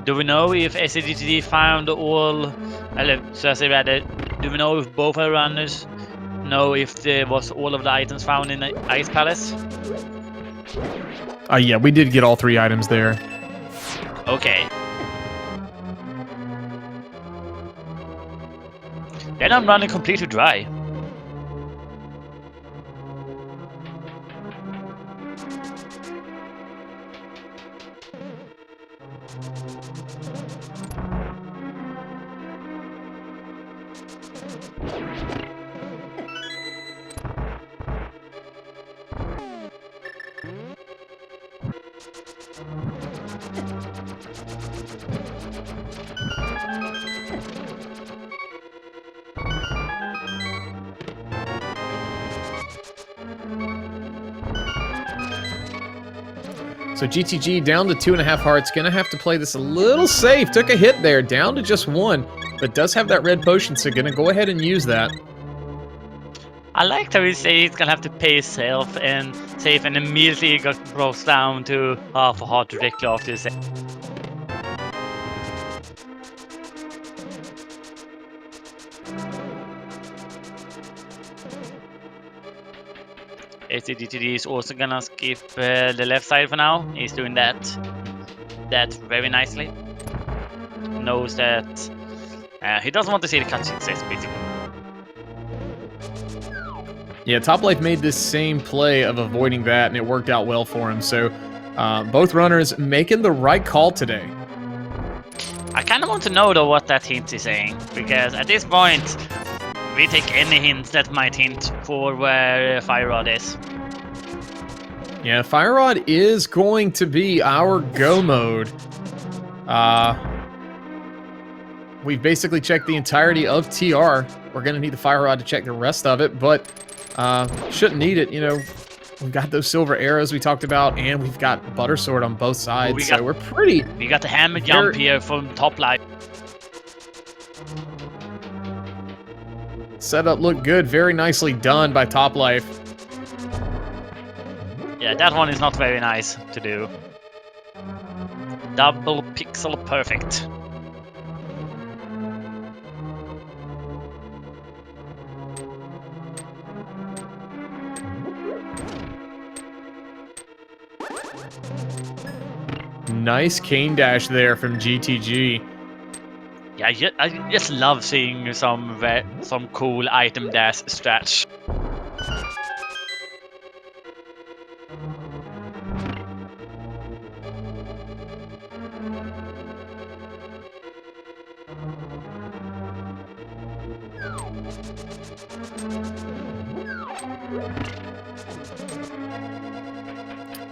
Do we know if SCGTD found all, so I say rather, do we know if both our runners know if there was all of the items found in the Ice Palace? Yeah, we did get all 3 items there. Okay. Then I'm running completely dry. So GTG down to 2.5 hearts. Gonna have to play this a little safe. Took a hit there, down to just 1, but does have that red potion, so gonna go ahead and use that. I liked how he said he's gonna have to pay himself and safe, and immediately got brought down to half a heart directly after his. SCGTD is also gonna skip the left side for now. He's doing that very nicely. Knows that he doesn't want to see the cut success, basically. Yeah, topplife made this same play of avoiding that, and it worked out well for him. So both runners making the right call today. I kind of want to know though what that hint is saying, because at this point we take any hint that might hint for where Fire Rod is. Yeah, Fire Rod is going to be our go mode. We've basically checked the entirety of TR. We're going to need the Fire Rod to check the rest of it, but shouldn't need it. You know, we've got those silver arrows we talked about, and we've got Butter Sword on both sides, so we're pretty... We got the hammer jump here from topplife. Setup looked good. Very nicely done by topplife. Yeah, that one is not very nice to do. Double pixel perfect. Nice cane dash there from GTG. Yeah, I just love seeing some cool item dash stretch.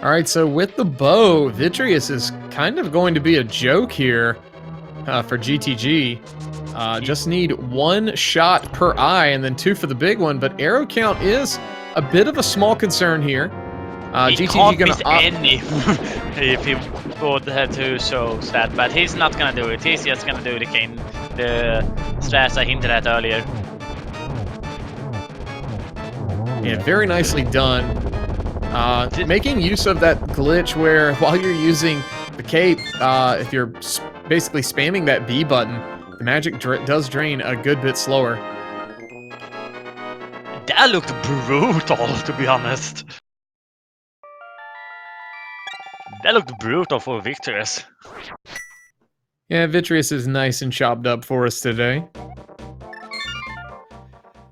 All right, so with the bow, Vitreous is kind of going to be a joke here for GTG. Just need 1 shot per eye and then 2 for the big one, but arrow count is a bit of a small concern here. He GTG can't gonna miss any if he would have to show that, but he's not gonna do it. He's just gonna do the strats I hinted at earlier. Yeah, very nicely done. Making use of that glitch where while you're using the cape, if you're basically spamming that B button, the magic does drain a good bit slower. That looked brutal, to be honest. That looked brutal for Victorious. Yeah, Vitreous is nice and chopped up for us today.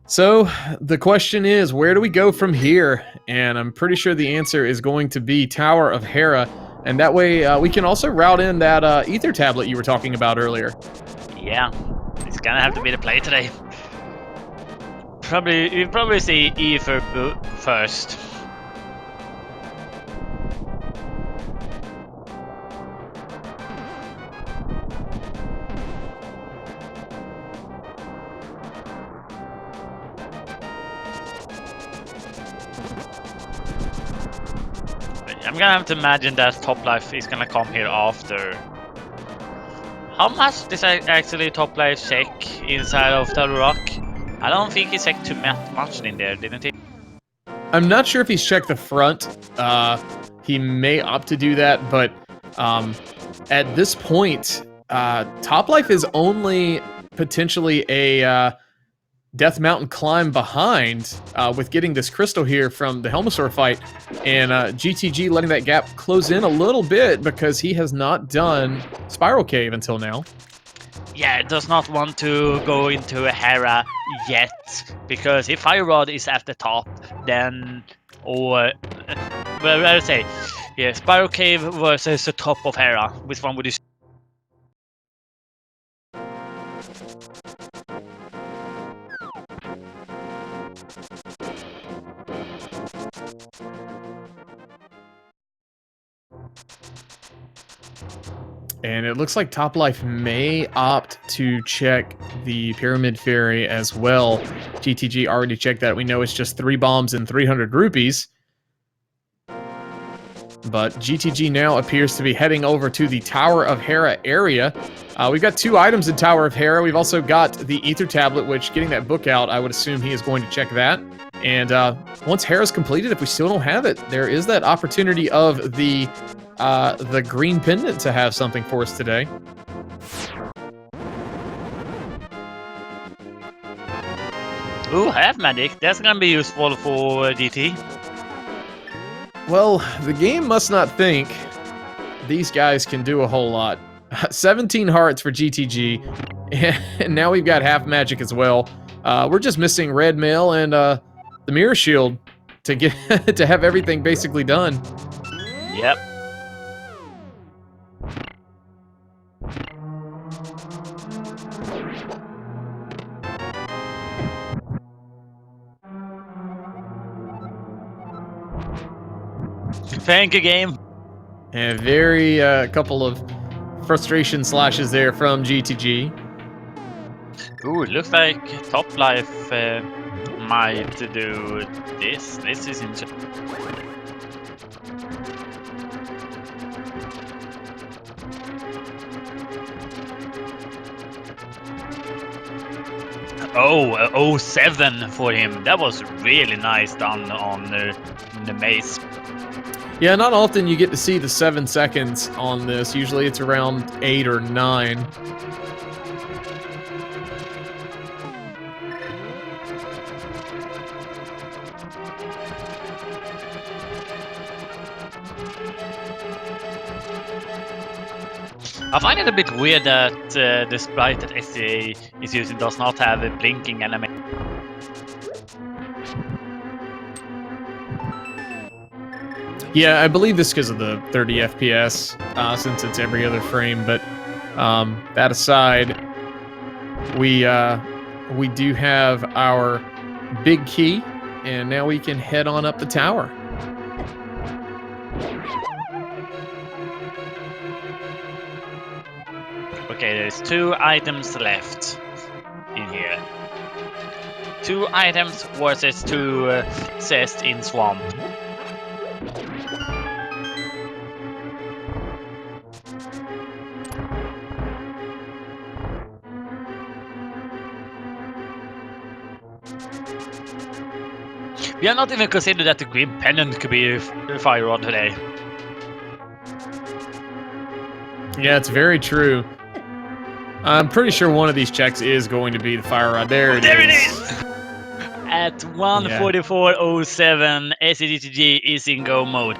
So, the question is, where do we go from here? And I'm pretty sure the answer is going to be Tower of Hera. And that way, we can also route in that ether tablet you were talking about earlier. Yeah, it's gonna have to be the play today. You'll probably see ether first. I'm gonna have to imagine that top life is gonna come here after. How much does actually top life check inside of the rock? I don't think he checked too much in there, didn't he? I'm not sure if he's checked the front. He may opt to do that, but at this point, top life is only potentially a Death Mountain climb behind with getting this crystal here from the Helmasaur fight, and GTG letting that gap close in a little bit because he has not done Spiral Cave until now. Yeah, it does not want to go into a Hera yet, because if Fire Rod is at the top, then, or, well, I would say, yeah, Spiral Cave versus the top of Hera, which one would you? And it looks like Top Life may opt to check the Pyramid Fairy as well. GTG already checked that. We know it's just 3 bombs and 300 rupees. But GTG now appears to be heading over to the Tower of Hera area. We've got 2 items in Tower of Hera. We've also got the Ether Tablet, which getting that book out, I would assume he is going to check that. And once Hera's completed, if we still don't have it, there is that opportunity of the green pendant to have something for us today. Ooh, half magic. That's gonna be useful for DT. Well, the game must not think these guys can do a whole lot. 17 hearts for GTG, and now we've got half magic as well. We're just missing red mail and the mirror shield to get to have everything basically done. Yep. Thank you, game. And very couple of frustration slashes there from GTG. Ooh, it looks like Top Life might do this. This is interesting. Oh, 07 for him. That was really nice done on the maze. Yeah, not often you get to see the 7 seconds on this. Usually it's around 8 or 9. I find it a bit weird that the sprite that SCA is using does not have a blinking animation. Yeah, I believe this because of the 30 FPS, since it's every other frame. But that aside, we do have our big key, and now we can head on up the tower. Okay, there's 2 items left in here. 2 items versus 2 chests in swamp. We have not even considered that the green pendant could be a fire rod today. Yeah, it's very true. I'm pretty sure one of these checks is going to be the fire rod. There it is. At 1:44:07, SCGTG is in go mode.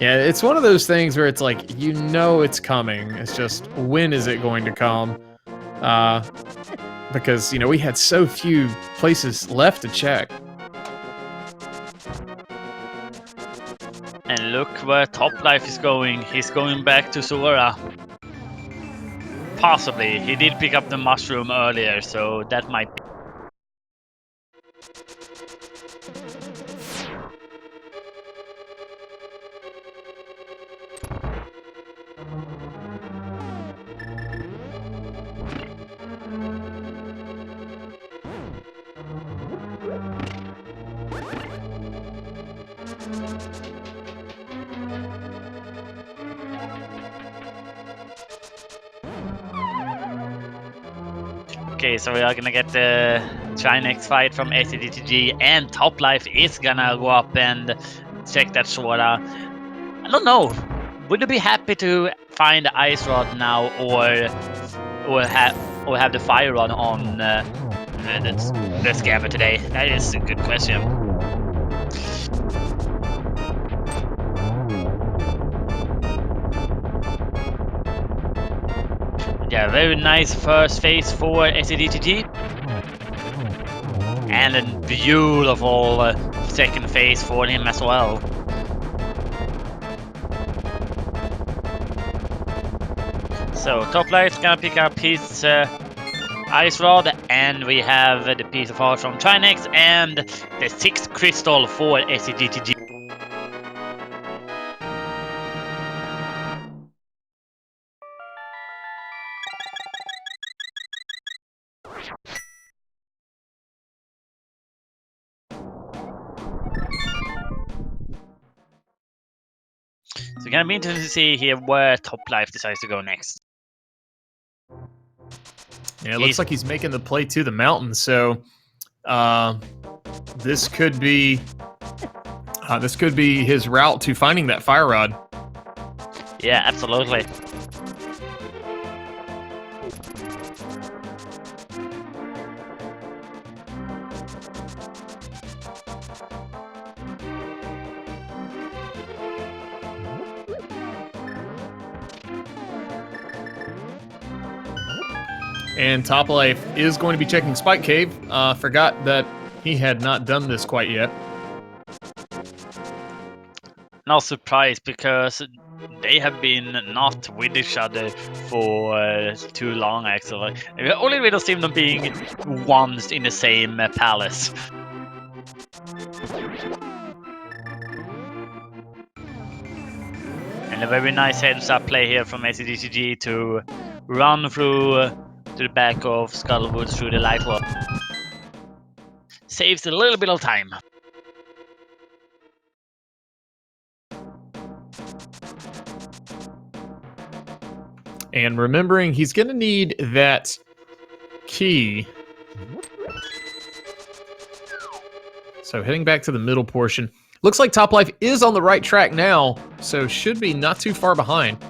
Yeah, it's one of those things where it's like, you know it's coming. It's just, when is it going to come? Because, you know, we had so few places left to check. And look where Top Life is going. He's going back to Sora. Possibly. He did pick up the mushroom earlier, so that might be. Okay, so we are gonna get the Trinex fight from ACDTG, and Topplife is gonna go up and check that Swart. I don't know. Would you be happy to find the Ice Rod now, or have the Fire Rod on the Scabber today? That is a good question. Yeah, very nice first phase for ACDTG. And a beautiful second phase for him as well. So Toplife's gonna pick up his Ice Rod, and we have the piece of art from Trinex and the 6th crystal for ACDTG. So it's gonna be interesting to see here where Toplife decides to go next. Yeah, it looks like he's making the play to the mountain, so this could be his route to finding that Fire Rod. Yeah, absolutely. And Topplife is going to be checking Spike Cave. Forgot that he had not done this quite yet. Not surprised, because they have been not with each other for too long, actually. The only way to see them being once in the same palace. And a very nice heads-up play here from ACDCG to run through to the back of Skullwood through the light wall. Saves a little bit of time. And remembering he's going to need that key. So heading back to the middle portion. Looks like Topplife is on the right track now, so should be not too far behind.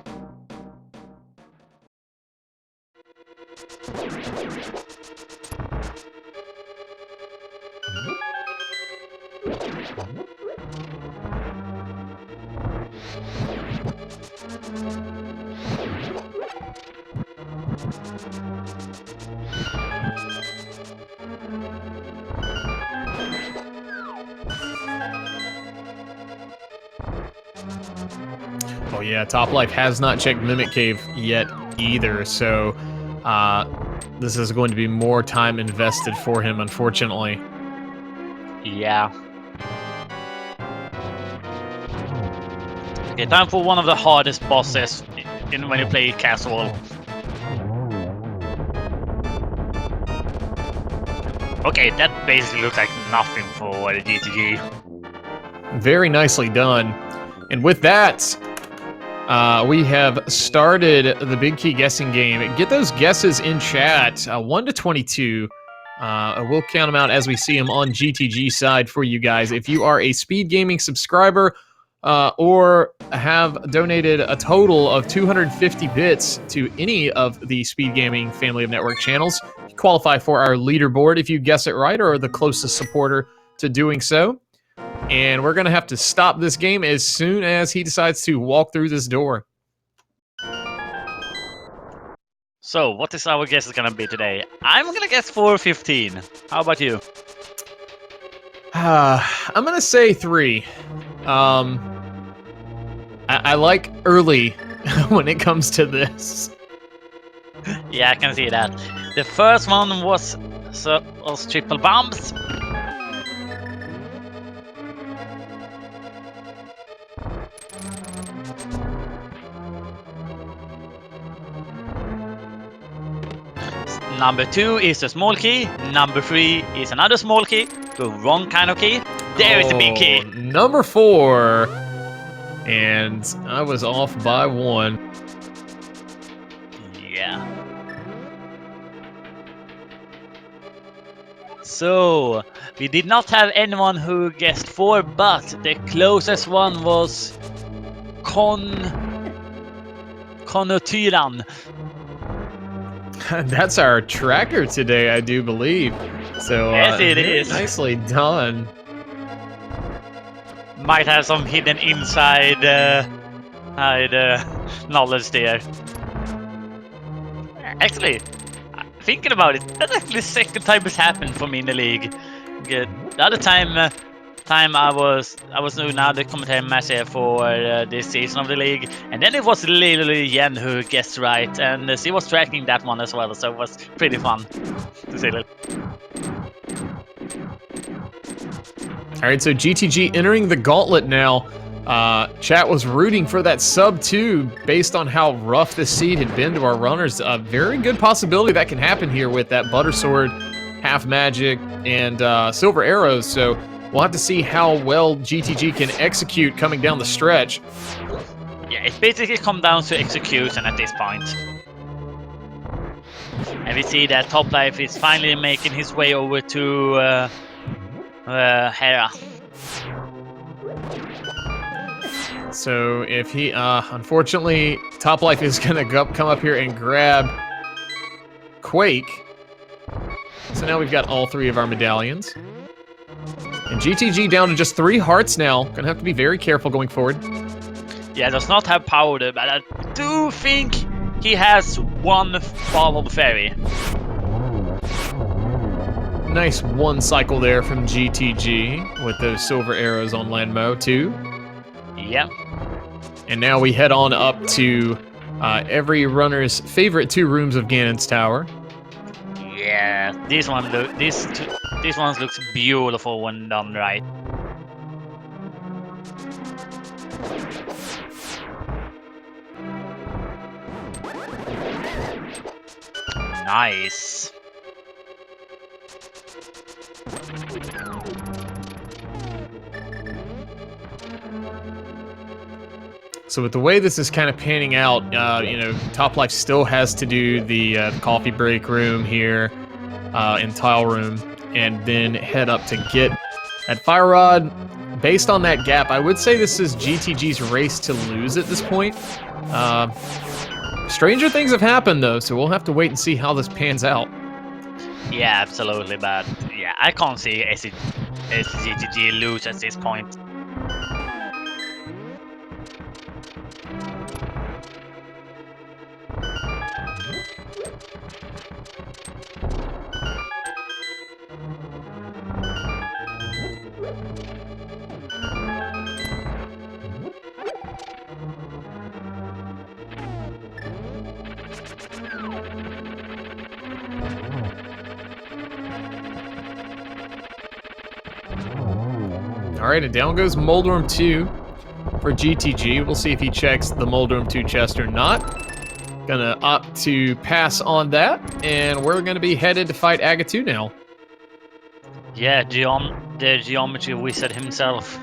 Oh yeah, Topplife has not checked Mimic Cave yet either, so this is going to be more time invested for him, unfortunately. Yeah. Okay, time for one of the hardest bosses when you play Castle. Okay, that basically looks like nothing for the GTG. Very nicely done. And with that, we have started the Big Key guessing game. Get those guesses in chat, 1 to 22. We'll count them out as we see them on GTG side for you guys. If you are a Speed Gaming subscriber or have donated a total of 250 bits to any of the Speed Gaming family of network channels, you qualify for our leaderboard if you guess it right or are the closest supporter to doing so. And we're going to have to stop this game as soon as he decides to walk through this door. So, what is our guess going to be today? I'm going to guess 415. How about you? I'm going to say 3. I like early when it comes to this. Yeah, I can see that. The first one was triple bombs. Number 2 is a small key. Number 3 is another small key. The wrong kind of key. There is a big key. Number 4. And I was off by 1. Yeah. So, we did not have anyone who guessed 4, but the closest one was Konotyran. That's our tracker today, I do believe. So, Yes, it very is. nicely done. Might have some hidden inside knowledge there. Actually, thinking about it, that's actually the second time it's happened for me in the league. Good. The other time I was doing another commentary match here for this season of the league, and then it was literally Yen who guessed right, and she was tracking that one as well, so it was pretty fun to say that. All right, so GTG entering the gauntlet now. Chat was rooting for that sub 2 based on how rough this seed had been to our runners. A very good possibility that can happen here with that Butter Sword, Half Magic, and Silver Arrows. So we'll have to see how well GTG can execute coming down the stretch. Yeah, it basically comes down to execution at this point. And we see that Topplife is finally making his way over to Hera. So if he, unfortunately, Topplife is gonna come up here and grab Quake. So now we've got all 3 of our medallions. And GTG down to just 3 hearts now. Gonna have to be very careful going forward. Yeah, does not have powder, but I do think he has 1 follow fairy. Nice 1 cycle there from GTG with those silver arrows on Landmo too. Yep. And now we head on up to every runner's favorite 2 rooms of Ganon's Tower. Yeah, these ones looks beautiful when done right. Nice. So with the way this is kind of panning out, you know, Topplife still has to do the coffee break room here in Tile Room, and then head up to get that Fire Rod. Based on that gap, I would say this is GTG's race to lose at this point. Stranger things have happened, though, so we'll have to wait and see how this pans out. Yeah, absolutely, but yeah, I can't see SGTG lose at this point. All right, and down goes Moldorm 2 for GTG. We'll see if he checks the Moldorm 2 chest or not. Gonna opt to pass on that, and we're gonna be headed to fight Agatu now. Yeah, the geometry wizard himself.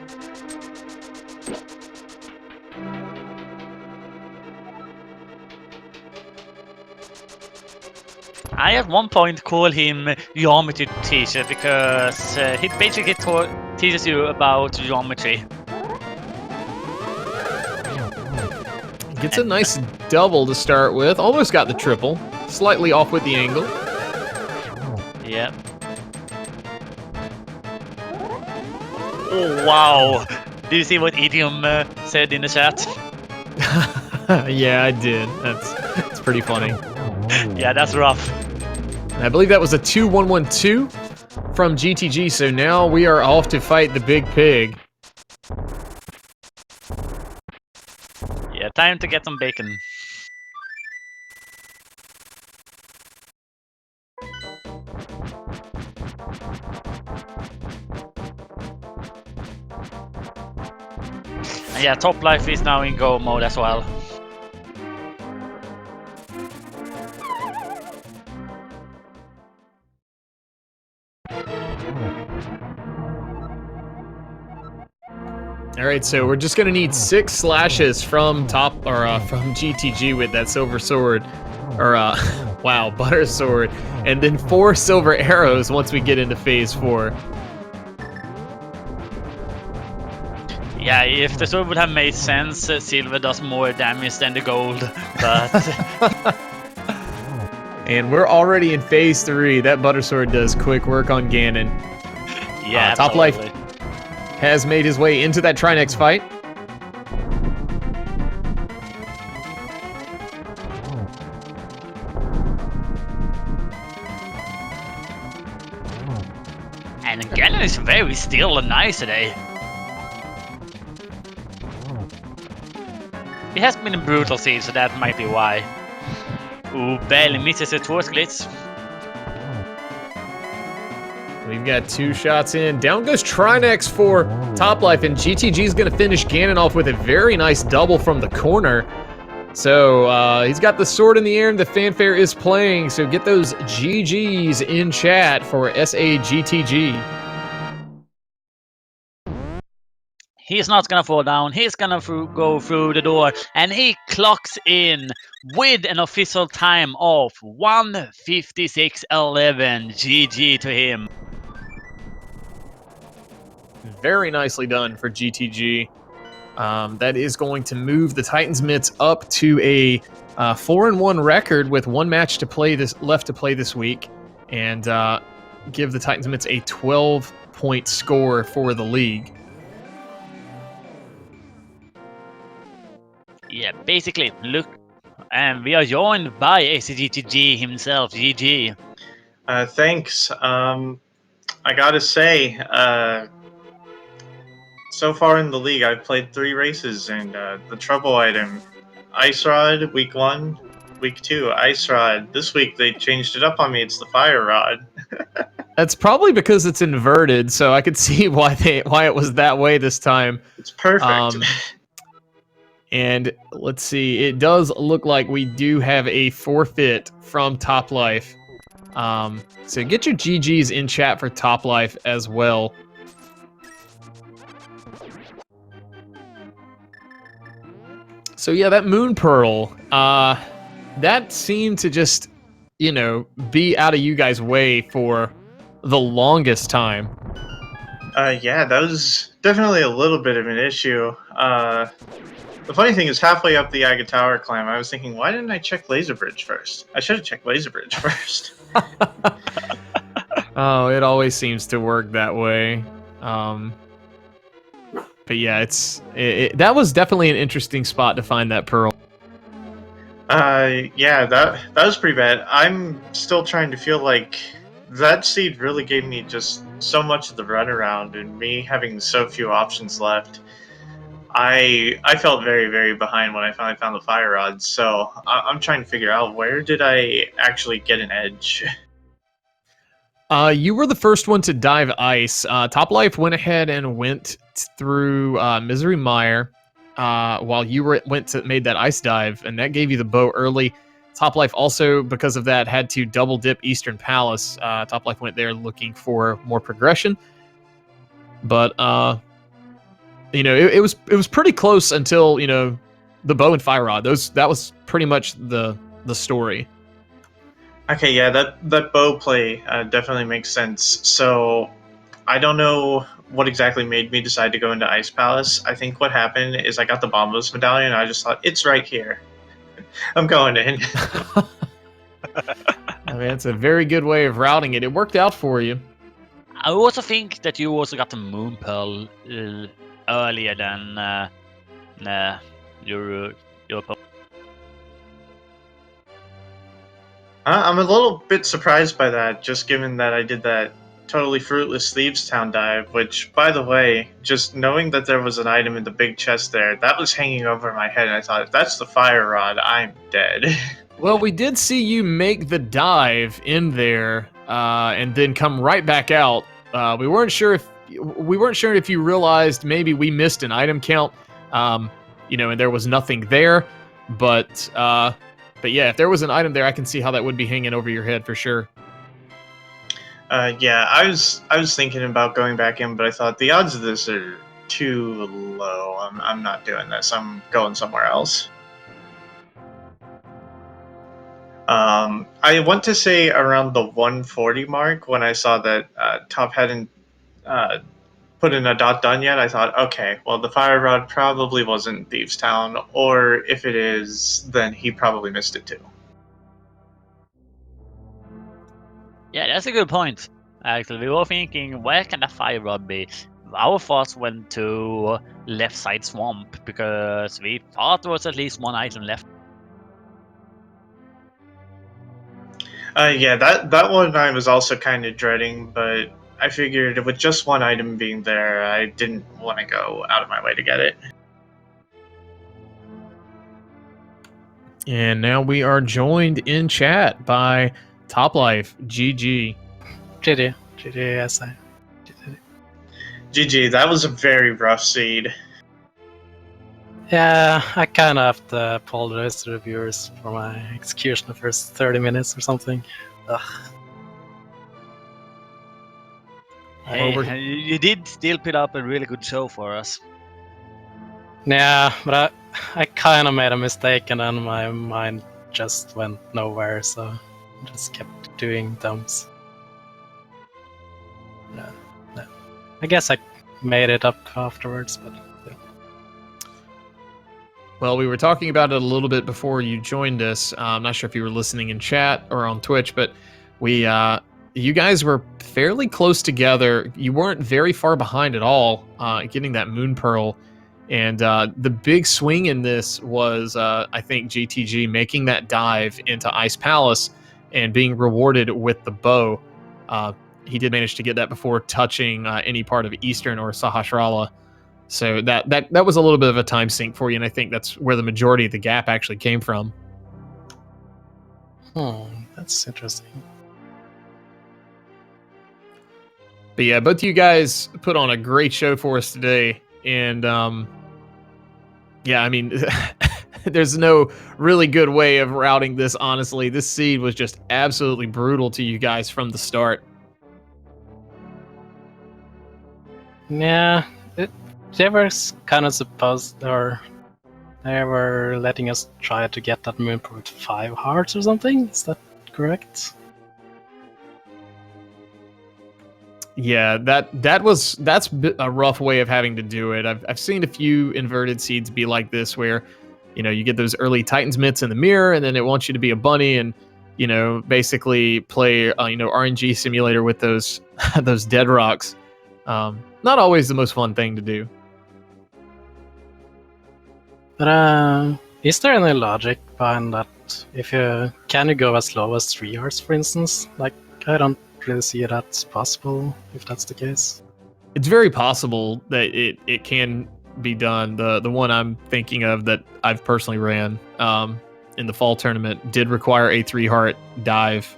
I at one point call him geometry teacher because he basically teaches you about geometry. Gets a nice double to start with. Almost got the triple. Slightly off with the angle. Yep. Oh, wow. Did you see what Idiom said in the chat? Yeah, I did. That's pretty funny. Yeah, that's rough. I believe that was a 2-1-1-2 from GTG, so now we are off to fight the Big Pig. Yeah, time to get some bacon. And yeah, Topplife is now in go mode as well. All right, right, so we're just gonna need 6 slashes from from GTG with that silver sword, or wow, butter sword, and then 4 silver arrows once we get into phase 4. Yeah, if the sword would have made sense, silver does more damage than the gold, but And we're already in phase 3. That butter sword does quick work on Ganon. yeah, Topplife absolutely. has made his way into that Trinex fight. And Ganon is very still and nice today. He has been in brutal seed, so that might be why. Ooh, barely misses a Swart glitch. We've got 2 shots in. Down goes Trinex for Topplife, and GTG is going to finish Ganon off with a very nice double from the corner. So he's got the sword in the air, and the fanfare is playing. So get those GGs in chat for SAGTG. He's not gonna fall down. He's gonna go through the door, and he clocks in with an official time of 1:56:11. GG to him. Very nicely done for GTG. That is going to move the Titans mitts up to a 4-1 record with 1 match left to play this week, and give the Titans mitts a 12-point score for the league. Yeah, basically, look, and we are joined by ACGTG himself, GG. Thanks. I gotta say, so far in the league, I've played 3 races, and the trouble item, Ice Rod, week 1, week 2, Ice Rod. This week they changed it up on me. It's the Fire Rod. That's probably because it's inverted, so I could see why it was that way this time. It's perfect. And let's see, it does look like we do have a forfeit from Topplife. So get your GGs in chat for Topplife as well. So yeah, that Moon Pearl, that seemed to just, be out of you guys' way for the longest time. Yeah, that was definitely a little bit of an issue. The funny thing is, halfway up the Aga Tower climb, I was thinking, why didn't I check Laser Bridge first? I should have checked Laser Bridge first. Oh, it always seems to work that way. But yeah, that was definitely an interesting spot to find that pearl. Yeah, that was pretty bad. I'm still trying to feel like that seed really gave me just so much of the runaround, and me having so few options left. I felt very, very behind when I finally found the Fire Rod, so I'm trying to figure out, where did I actually get an edge? You were the first one to dive ice. Topplife went ahead and went through Misery Mire while you made that ice dive, and that gave you the bow early. Topplife also, because of that, had to double dip Eastern Palace. Topplife went there looking for more progression, but it was pretty close until the bow and fire rod. That was pretty much the story. Okay, yeah, that bow play definitely makes sense. So I don't know what exactly made me decide to go into Ice Palace. I think what happened is I got the Bombos medallion, and I just thought, it's right here. I'm going in. I mean, it's a very good way of routing it. It worked out for you. I also think that you also got the Moon Pearl earlier than your opponent. I'm a little bit surprised by that, just given that I did that totally fruitless Thieves Town dive, which, by the way, just knowing that there was an item in the big chest there, that was hanging over my head, and I thought, if that's the Fire Rod, I'm dead. Well, we did see you make the dive in there, and then come right back out. We weren't sure if you realized maybe we missed an item count, and there was nothing there. But yeah, if there was an item there, I can see how that would be hanging over your head for sure. Yeah, I was thinking about going back in, but I thought the odds of this are too low. I'm not doing this. I'm going somewhere else. I want to say around the 140 mark when I saw that Top hadn't put in a dot done yet. I thought, okay, well, the fire rod probably wasn't Thieves Town, or if it is, then he probably missed it too. Yeah, that's a good point. Actually, we were thinking, where can the fire rod be? Our thoughts went to left side swamp because we thought there was at least one item left. Yeah, that one I was also kind of dreading, but I figured with just one item being there, I didn't want to go out of my way to get it. And now we are joined in chat by Toplife GG. GG, yes, GG, that was a very rough seed. Yeah, I kind of have to apologize to the viewers for my execution the first 30 minutes or something. Ugh. Hey, you did still put up a really good show for us. Yeah, but I kind of made a mistake and then my mind just went nowhere, so I just kept doing dumps. Yeah. I guess I made it up afterwards, but... Well, we were talking about it a little bit before you joined us. I'm not sure if you were listening in chat or on Twitch, but you guys were fairly close together. You weren't very far behind at all, getting that Moon Pearl. And the big swing in this was, I think, GTG making that dive into Ice Palace and being rewarded with the bow. He did manage to get that before touching any part of Eastern or Sahasrara. So that was a little bit of a time sink for you, and I think that's where the majority of the gap actually came from. That's interesting. But yeah, both of you guys put on a great show for us today, and yeah, I mean, there's no really good way of routing this, honestly. This seed was just absolutely brutal to you guys from the start. Yeah, they were kind of supposed, or they were letting us try to get that moon with 5 hearts or something. Is that correct? Yeah, that's a rough way of having to do it. I've seen a few inverted seeds be like this, where you get those early Titan's mitts in the mirror, and then it wants you to be a bunny and basically play RNG simulator with those those dead rocks. Not always the most fun thing to do. But is there any logic behind that? Can you go as low as 3 hearts, for instance? Like, I don't really see that's possible if that's the case. It's very possible that it can be done. The one I'm thinking of that I've personally ran in the fall tournament did require a 3-heart dive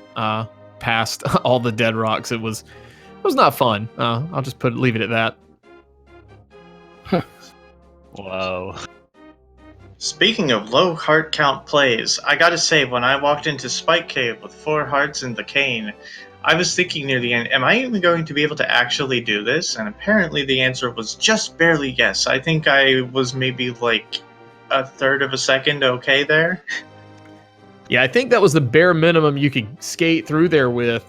past all the dead rocks. It was not fun. I'll just leave it at that. Whoa. Speaking of low heart count plays, I gotta say, when I walked into Spike Cave with 4 hearts and Decane, I was thinking near the end, am I even going to be able to actually do this? And apparently the answer was just barely yes. I think I was maybe like a third of a second okay there. Yeah, I think that was the bare minimum you could skate through there with.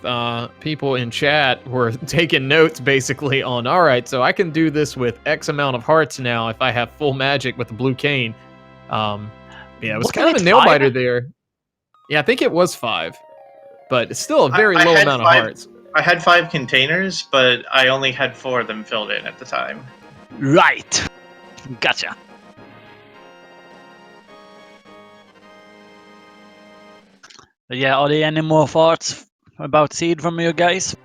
People in chat were taking notes basically on, all right, so I can do this with X amount of hearts now if I have full magic with the blue cane. Yeah, it was kind of a nail-biter there. Yeah, I think it was 5. But it's still a very low amount of hearts. I had 5 containers, but I only had 4 of them filled in at the time. Right. Gotcha. But yeah, are there any more thoughts about seed from you guys?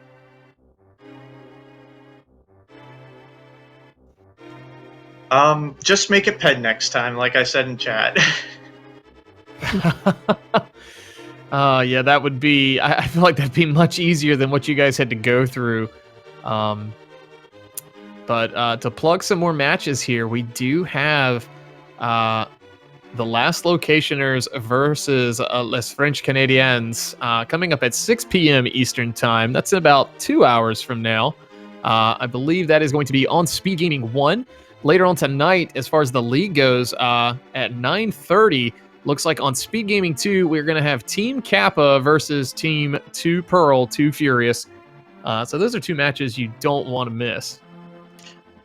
Just make it pen next time, like I said in chat. Yeah, that would be... I feel like that'd be much easier than what you guys had to go through. But to plug some more matches here, we do have the Last Locationers versus Les French Canadiens coming up at 6 p.m. Eastern Time. That's in about 2 hours from now. I believe that is going to be on Speed Gaming 1. later on tonight, as far as the league goes, at 9:30, looks like on Speed Gaming 2, we're going to have Team Kappa versus Team 2 Pearl, 2 Furious. So those are 2 matches you don't want to miss.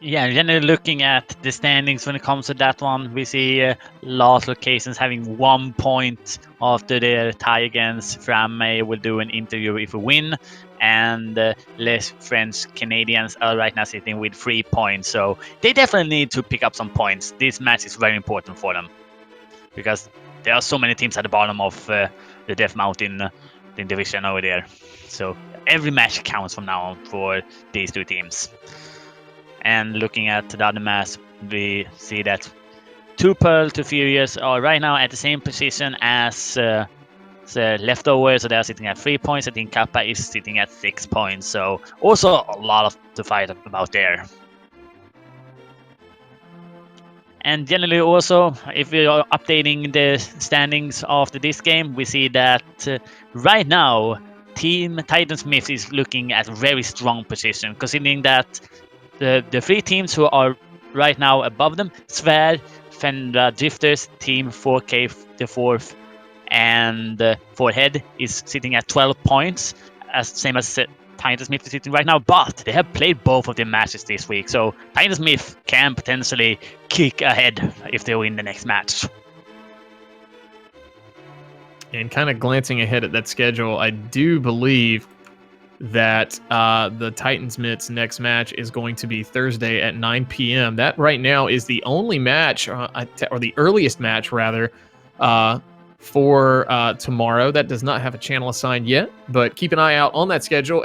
Yeah, generally looking at the standings when it comes to that one, we see last locations having 1 point after their tie against Framme. Will do an interview if we win, and less French Canadians are right now sitting with 3 points. So they definitely need to pick up some points. This match is very important for them because there are so many teams at the bottom of the Death Mountain the division over there. So every match counts from now on for these 2 teams. And looking at the other match, we see that 2 Pearl, 2 Furious are right now at the same position as the leftovers. So they're sitting at 3 points. I think Kappa is sitting at 6 points. So also a lot to fight about there. And generally also, if we are updating the standings after this game, we see that right now, Team Titansmith is looking at a very strong position, considering that the 3 teams who are right now above them, Swart, Fendra Drifters, Team 4K the 4th, and Forehead is sitting at 12 points, same as Titansmith is sitting right now, but they have played both of their matches this week, so Titansmith can potentially kick ahead if they win the next match. And kind of glancing ahead at that schedule, I do believe that the Titansmith's next match is going to be Thursday at 9 p.m. That right now is the only match, or the earliest match rather, for tomorrow. That does not have a channel assigned yet, but keep an eye out on that schedule,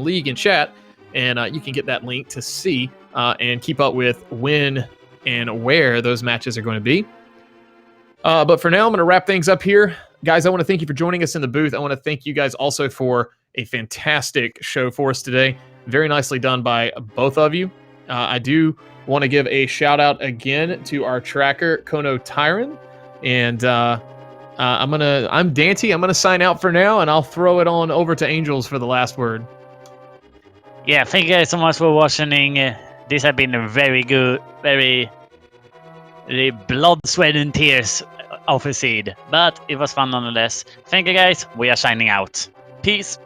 !League in chat, and you can get that link to see and keep up with when and where those matches are going to be. But for now, I'm going to wrap things up here. Guys, I want to thank you for joining us in the booth. I want to thank you guys also for a fantastic show for us today. Very nicely done by both of you. I do want to give a shout out again to our tracker, Kono Tyron. And I'm Dante. I'm gonna sign out for now, and I'll throw it on over to Angels for the last word. Yeah, thank you guys so much for watching. This has been a very good, very blood, sweat, and tears of a seed, but it was fun nonetheless. Thank you guys. We are signing out. Peace.